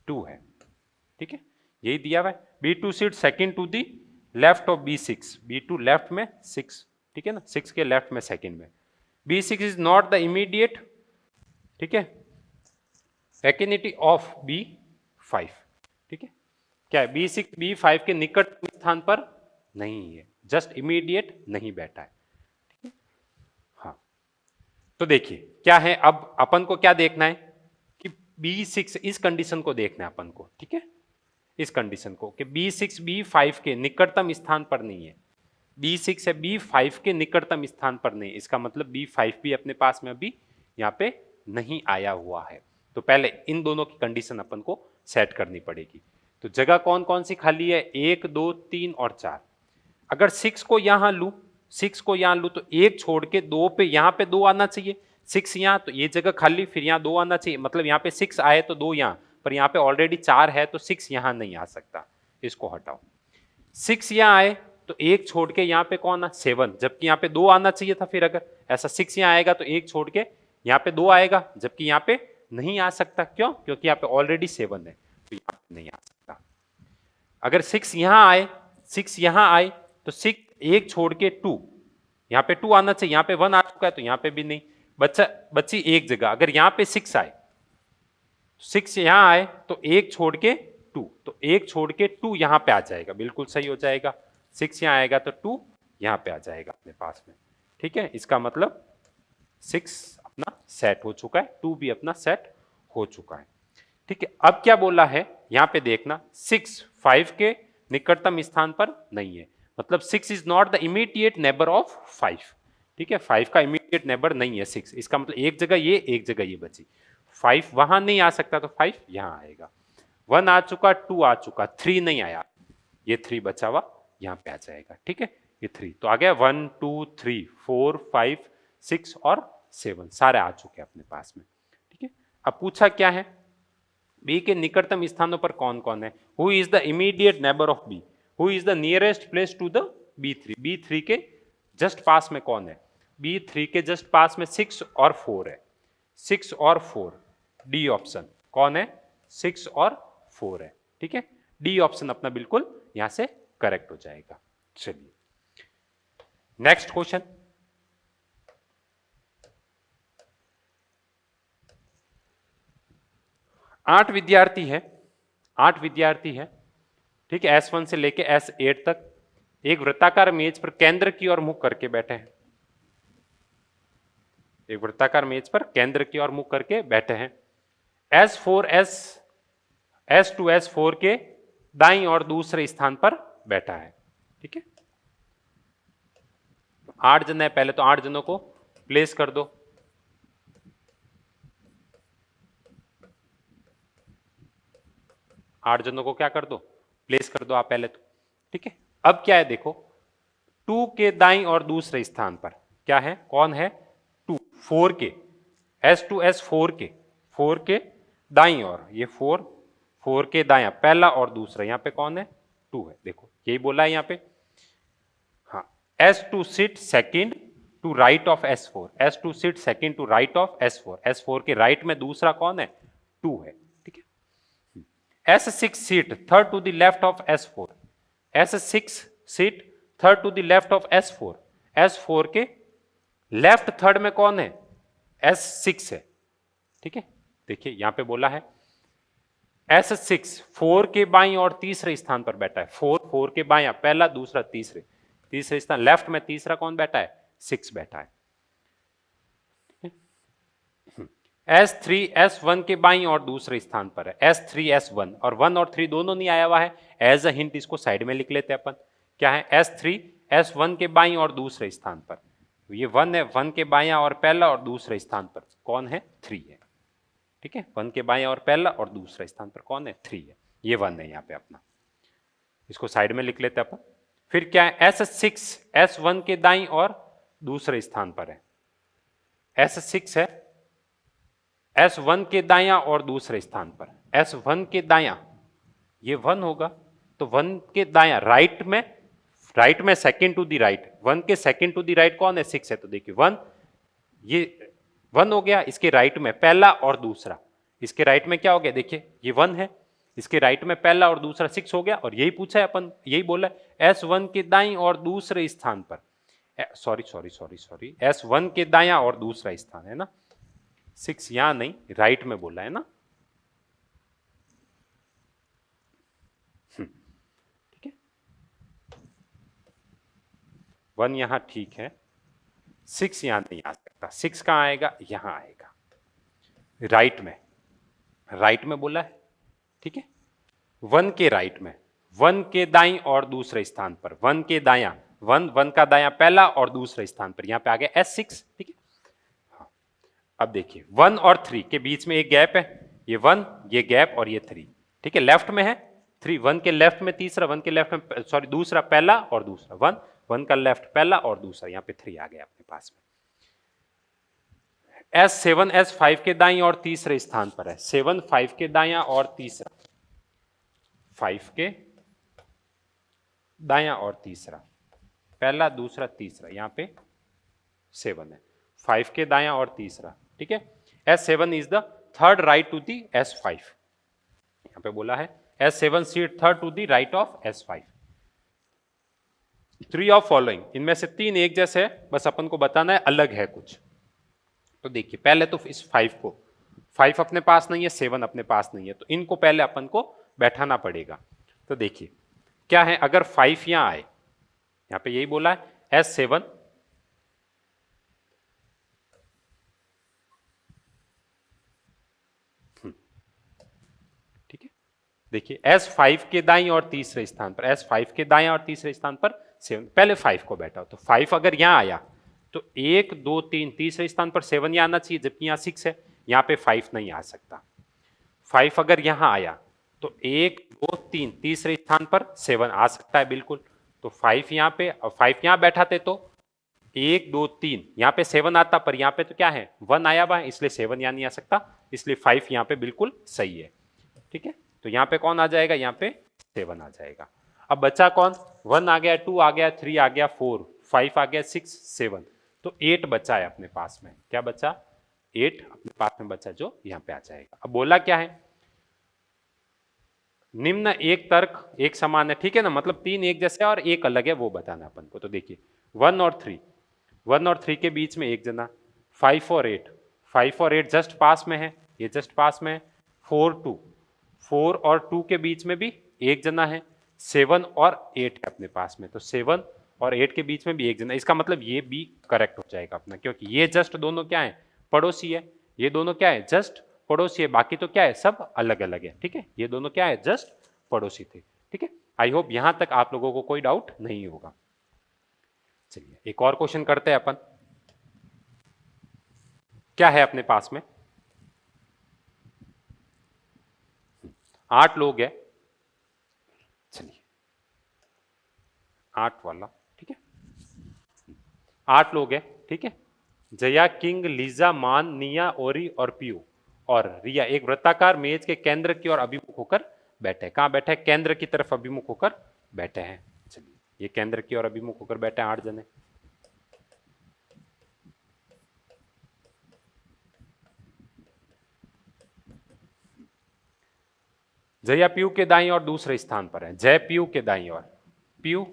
2 है, ठीक है, यही दिया हुआ है। B2 seat second to the left of B6, B2 left में 6, ठीक है ना, 6 के लेफ्ट में सेकंड में। B6 is not the immediate, ठीक है, विसिनिटी ऑफ B5, ठीक है, क्या है, B6 B5 के निकट स्थान पर नहीं है, जस्ट इमीडिएट नहीं बैठा है, ठीक है। हाँ, तो देखिए क्या है, अब अपन को क्या देखना है कि B6, इस कंडीशन को देखना है अपन को, ठीक है, इस कंडीशन को कि B6 B5 के निकटतम स्थान पर नहीं है, B6 है B5 के निकटतम स्थान पर नहीं, इसका मतलब B5 भी अपने पास में अभी यहाँ पे नहीं आया हुआ है। तो पहले इन दोनों की कंडीशन अपन को सेट करनी पड़ेगी। तो जगह कौन कौन सी खाली है, 1 2 3 और 4। अगर 6 को यहां लू, 6 को यहां लू तो 1 छोड़ के 2 पे, यहां पे 2 आना चाहिए, 6 यहां, तो ये जगह खाली, फिर यहां 2 आना चाहिए, मतलब यहां पे 6 आए तो 2 यहां, पर यहां पे ऑलरेडी 4 है तो 6 यहां नहीं आ सकता, इसको हटाओ। 6 यहां आए तो 1 छोड़ के यहां पे कौन आ, 7, जबकि यहां पे 2 आना चाहिए था, फिर अगर ऐसा 6 यहां आएगा तो 1 छोड़ के यहां पे 2 आएगा, जबकि यहां पे नहीं आ सकता, क्यों, क्योंकि यहां पे ऑलरेडी 7 है, तो यहां पे नहीं आ सकता। अगर 6 यहां आए, 6 यहां आए तो 6, 1 छोड़ के 2, यहां पे 2 आना चाहिए, यहां पे 1 आ चुका है तो यहां पे भी नहीं, बची एक जगह। अगर यहां पे 6 आए, 6 यहां आए तो 1 छोड़ के 2, तो 1 छोड़ के 2 यहां पे आ जाएगा, बिल्कुल सही हो जाएगा। 6 यहां आएगा तो 2 यहां पे आ जाएगा अपने पास में, ठीक है, इसका मतलब 6 अपना सेट हो चुका है, 2 भी अपना सेट हो चुका है, ठीक है। अब क्या बोला है यहां पे देखना, 6 5 के निकटतम स्थान पर नहीं है, मतलब 6 is not the immediate neighbour of 5, ठीक है, 5 का इमीडिएट नेबर नहीं है 6, इसका मतलब एक जगह ये, एक जगह ये बची, 5 वहां नहीं आ सकता तो 5 यहां आएगा। 1 आ चुका, 2 आ चुका, 3 नहीं आया, ये 3 बचा हुआ यहां पे आ जाएगा, ठीक है, ये 3 तो आ गया। 1 2 3 4 5 6 और 7 सारे आ चुके अपने पास में, ठीक है। अब पूछा क्या है, बी के निकटतम स्थानों पर कौन कौन है, who is the immediate neighbour of B, who is the nearest place to the B3, B3 के जस्ट पास में कौन है, B3 के जस्ट पास में 6 और 4 है, 6 और 4, डी ऑप्शन कौन है, 6 और 4 है, ठीक है, डी ऑप्शन अपना बिल्कुल यहां से करेक्ट हो जाएगा। चलिए नेक्स्ट क्वेश्चन, आठ विद्यार्थी है, ठीक है, S1 से लेके S8 तक एक वृत्ताकार मेज पर केंद्र की ओर मुख करके बैठे हैं, एक वृत्ताकार मेज पर केंद्र की ओर मुख करके बैठे हैं। S2 S4 के दाईं और दूसरे स्थान पर बैठा है, ठीक है। 8 जन है, पहले तो 8 जनों को प्लेस कर दो, आठ जनों को क्या कर दो, प्लेस कर दो आप पहले तो, ठीक है। अब क्या है देखो, 2 के दाईं और दूसरे स्थान पर क्या है, कौन है, 2, 4 के, S2 S4 के, 4 के दाईं और, ये 4 के दाया, पहला और दूसरा, यहां पे कौन है, 2 है, देखो यही बोला है यहां पे। हाँ, S2 sit second to right of S4, S2 sit second to right of S4, S4 के राइट में दूसरा कौन है, 2 है, ठीक है। S6 seat third to the left of S4, S6 seat third to the left of S4, S4 के left third में कौन है, S6 है, ठीक है। देखिए यहां पे बोला है S6 4 के बाईं और तीसरे स्थान पर बैठा है, 4 के बाईं, पहला दूसरा तीसरे स्थान, लेफ्ट में तीसरा कौन बैठा है, 6 बैठा है। S3 S1 के बाईं और दूसरे स्थान पर है, S3 S1, और 1 और 3 दोनों नहीं आया हुआ है, एज अ हिंट इसको साइड में लिख लेते हैं अपन, क्या है, S3 S1 के बाईं और दूसरे स्थान पर, ये 1 है, 1 के बाईं और पहला और दूसरे स्थान पर कौन है, 3 है, ठीक है, 1 के बाएं और पहला और दूसरा स्थान पर कौन है, 3 है, ये 1 है यहाँ पे अपना, इसको साइड में लिख लेते हैं अपन। फिर क्या है, S6 S1 के दाईं और दूसरे स्थान पर है, S6 है S1 के दायां और दूसरे स्थान पर, S1 के दायां ये 1 होगा, तो 1 के दायां राइट में सेकंड टू दी राइट, 1 के सेकंड टू दी राइट कौन है, 6 है, तो देखिए 1 ये 1 हो गया, इसके राइट में पहला और दूसरा, इसके राइट में क्या हो गया, देखिए ये 1 है, इसके राइट में पहला और दूसरा 6 हो गया, और यही पूछा है अपन, यही बोला S1 के दाईं और दूसरे स्थान पर, सॉरी S1 के दायां और दूसरा स्थान है ना, 6 यहां नहीं राइट में बोला है ना, ठीक है, 1 यहां ठीक है, 6 यहां नहीं आ सकता, 6 कहां आएगा, यहां आएगा, राइट में बोला है, ठीक है, 1 के राइट में, 1 के दाईं और दूसरे स्थान पर, 1 के दायां, 1 का दायां पहला और दूसरे स्थान पर, यहां पे आ गया S6, ठीक है। हाँ, अब देखिए 1 और 3 के बीच में एक गैप है, ये 1 ये गैप और ये 3, ठीक है, लेफ्ट में है 3, 1 के लेफ्ट में तीसरा, 1 के लेफ्ट में सॉरी दूसरा पहला और दूसरा, 1 का लेफ्ट पहला और दूसरा, यहां पे 3 आ गया अपने पास में। S7 S5 के दाईं और तीसरे स्थान पर है, 7 5 के दायां और तीसरा, 5 के दायां और तीसरा, पहला दूसरा तीसरा, यहां पे 7 है, 5 के दायां और तीसरा, ठीक है, S7 is the third right to the S5, यहां पे बोला है S7 seat third to the right of S5, 3 of following, इनमें से 3 एक जैसे है, बस अपन को बताना है अलग है कुछ। तो देखिए पहले तो इस 5 को, 5 अपने पास नहीं है, 7 अपने पास नहीं है, तो इनको पहले अपन को बैठाना पड़ेगा। तो देखिए क्या है, अगर 5 यहां आए, यहां पे यही बोला है S7 ठीक है, देखिए S5 के दाईं और तीसरे स्थान पर, S5 के दाईं और तीसरे स्थान पर 7, पहले 5 को बैठा, तो 5 अगर यहां आया तो 1 2 3 तीसरे स्थान पर 7 यहां आना चाहिए, जबकि यहां 6 है, यहां पे 5 नहीं आ सकता। 5 अगर यहां आया तो 1 2 3 तीसरे स्थान पर 7 आ सकता है बिल्कुल, तो 5 यहां पे, 5 यहां बैठाते तो 1 2 3 यहां पे 7 आता, पर यहां पे तो क्या है 1 आया हुआ है, इसलिए 7 यहां नहीं आ सकता, इसलिए 5 यहां पे बिल्कुल सही है, ठीक है। तो यहां पे कौन आ जाएगा, यहां पे 7 आ जाएगा। अब बचा कौन, 1 आ गया, 2 आ गया, 3 आ गया, 4 5 आ गया, 6 7, तो 8 बचा है अपने पास में, क्या बचा, 8 अपने पास में बचा, जो यहां पे आ जाएगा। अब बोला क्या है, निम्न एक तर्क एक समान है, ठीक है ना, मतलब 3 एक जैसे और एक अलग है, वो बताना अपन को। तो देखिए 1 और 3 के बीच में एक जना, 5 और 8, 5 और 8 जस्ट पास में है, ये जस्ट पास में है, 4 और 2 के बीच में भी एक जना है, 7 और 8 है अपने पास में, तो 7 और 8 के बीच में भी एक जना, इसका मतलब ये भी करेक्ट हो जाएगा अपना, क्योंकि ये जस्ट दोनों क्या है, पड़ोसी है, ये दोनों क्या है, जस्ट पड़ोसी है, बाकी तो क्या है, सब अलग अलग है, ठीक है, ये दोनों क्या है, जस्ट पड़ोसी थे, ठीक है। आई होप यहां तक आप लोगों को कोई डाउट नहीं होगा। चलिए एक और क्वेश्चन करते हैं अपन, क्या है अपने पास में, 8 लोग है, चलिए 8 वाला, ठीक है, 8 लोग है, ठीक है, जया, किंग, लीजा, मान, निया, ओरी और पीयू और रिया एक वृत्ताकार मेज के केंद्र की ओर अभिमुख होकर बैठे, कहां बैठे, केंद्र की तरफ अभिमुख होकर बैठे हैं। चलिए ये केंद्र की ओर अभिमुख होकर बैठे हैं 8 जने, जया पीयू के दाईं और दूसरे स्थान पर है, जय पीयू के दाईं ओर, पीयू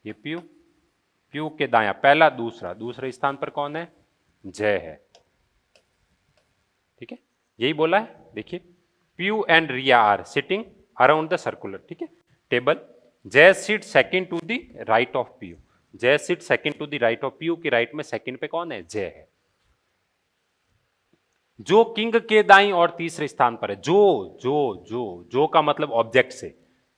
ये पीयू के दायां पहला दूसरा, दूसरे स्थान पर कौन है, जय है, ठीक है, यही बोला है। देखिए Piyu and Riya are sitting around the circular, ठीक है, table, Jay sit second to the right of Piyu, Jay sit second to the right of Piyu, की राइट में सेकंड पे कौन है, जय है। जो किंग के दाईं और तीसरे स्थान पर है, जो का मतलब ऑब्जेक्ट से,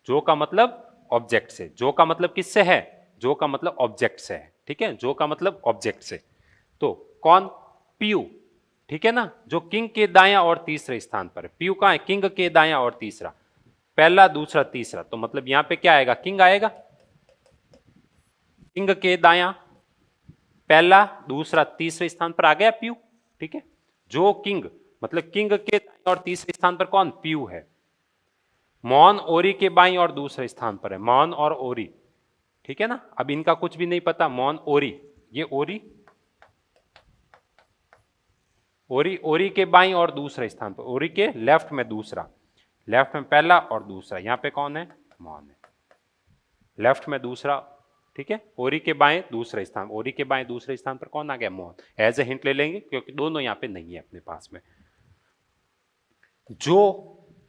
जो का मतलब ऑब्जेक्ट से, जो का मतलब किससे है, जो का मतलब ऑब्जेक्ट से है, ठीक है, जो का मतलब ऑब्जेक्ट से, तो कौन, पीयू, ठीक है ना, जो किंग के दायां और तीसरे स्थान पर है। पीयू कहां है, किंग के दायां और तीसरा, पहला दूसरा तीसरा, तो मतलब यहां पे क्या आएगा, किंग आएगा, किंग के दायां पहला दूसरा तीसरे स्थान पर आ गया पीयू। ठीक है, जो किंग मतलब किंग के दाएं और तीसरे स्थान पर कौन, पीयू है। मौन ओरी के बाईं और दूसरे स्थान पर है, मौन और ओरी। ठीक है ना, अब इनका कुछ भी नहीं पता, मौन ओरी, ये ओरी, ओरी ओरी के बाईं और दूसरे स्थान पर, ओरी के लेफ्ट में दूसरा, लेफ्ट में पहला और दूसरा, यहां पे कौन है, मौन है, लेफ्ट में दूसरा। ठीक है, ओरी के बाएं दूसरे स्थान, ओरी के बाएं दूसरे स्थान पर कौन आ गया, मौन। एज ए हिंट ले लेंगे क्योंकि दोनों यहां पे नहीं है अपने पास में। जो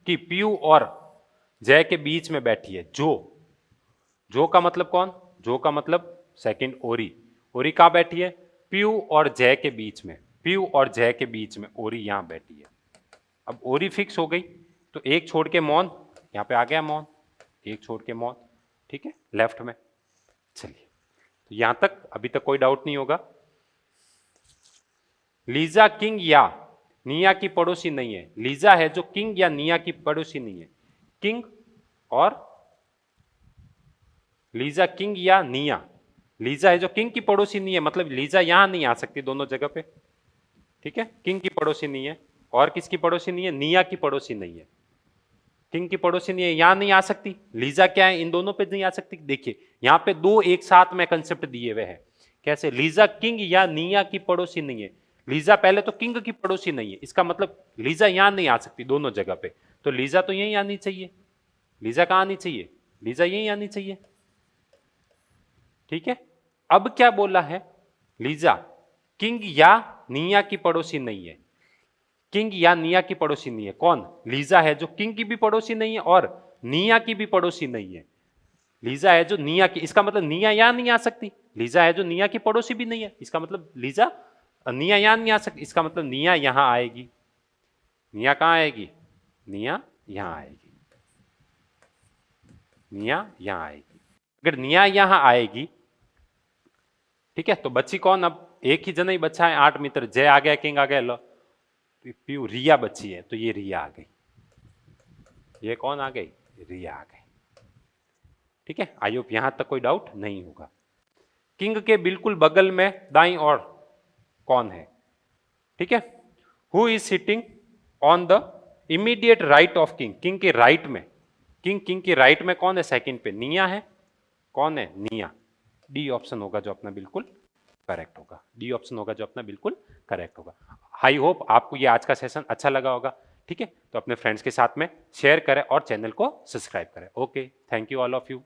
कि पीयू और जय के बीच में बैठी है, जो का मतलब कौन, जो का मतलब सेकंड ओरी, ओरी कहां बैठी है, पीयू और जय के बीच में, पीयू और जय के बीच में ओरी यहां बैठी है। अब ओरी फिक्स हो गई, तो एक छोड़ के मौन, यहां पे आ गया मौन, एक छोड़ के मौन। ठीक है, लेफ्ट में। चलिए, तो यहां तक अभी तक कोई डाउट नहीं होगा। लीजा किंग या निया की पड़ोसी नहीं है, लीजा है जो किंग या निया की पड़ोसी नहीं है। किंग और लीजा किंग या निया, लीजा है जो किंग की पड़ोसी नहीं है, मतलब लीजा यहां नहीं आ सकती दोनों जगह पे। ठीक है, किंग की पड़ोसी नहीं है, और किसकी पड़ोसी नहीं है, निया की पड़ोसी नहीं है। किंग की पड़ोसी नहीं है, यहां नहीं आ सकती, लीजा क्या है, इन दोनों पे नहीं आ सकती। देखिए यहां पे दो एक साथ में कंसेप्ट दिए हुए हैं, कैसे, लीजा किंग या निया की पड़ोसी नहीं है, लीजा पहले तो किंग की पड़ोसी नहीं है, इसका मतलब लीजा यहां नहीं आ सकती दोनों जगह पे, तो लीजा तो यहीं आनी चाहिए। लीजा कहां आनी चाहिए, लीजा यहीं आनी चाहिए। ठीक है, अब क्या बोला है, लीजा किंग या निया की पड़ोसी नहीं है, किंग या निया की पड़ोसी नहीं है, कौन, लीजा है जो किंग की भी पड़ोसी नहीं है और निया की भी पड़ोसी नहीं है। लीजा है जो निया की, इसका मतलब निया यहां नहीं आ सकती, लीजा है जो निया की पड़ोसी भी नहीं है, इसका मतलब लीजा निया यहां नहीं आ सकती, इसका मतलब निया यहां आएगी। निया कहां आएगी, निया यहां आएगी, निया यहां आएगी। अगर निया यहां आएगी, ठीक है, तो बच्ची कौन, अब एक ही जना ही बच्चा है, 8 मित्र, जय आ गया, किंग आ गया, लो पीयू, रिया बच्ची है, तो ये रिया आ गई, ये कौन आ गई, रिया आ गई। ठीक है, आई होप यहां तक कोई डाउट नहीं होगा। किंग के बिल्कुल बगल में दाईं ओर कौन है, ठीक है, who is sitting on the immediate right of king, king के राइट में, किंग के राइट में कौन है, सेकंड पे निया है, कौन है, निया। डी ऑप्शन होगा जो अपना बिल्कुल करेक्ट होगा, डी ऑप्शन होगा जो अपना बिल्कुल करेक्ट होगा। आई होप आपको ये आज का सेशन अच्छा लगा होगा। ठीक है, तो अपने फ्रेंड्स के साथ में शेयर करें और चैनल को सब्सक्राइब करें। Okay, thank you all of you.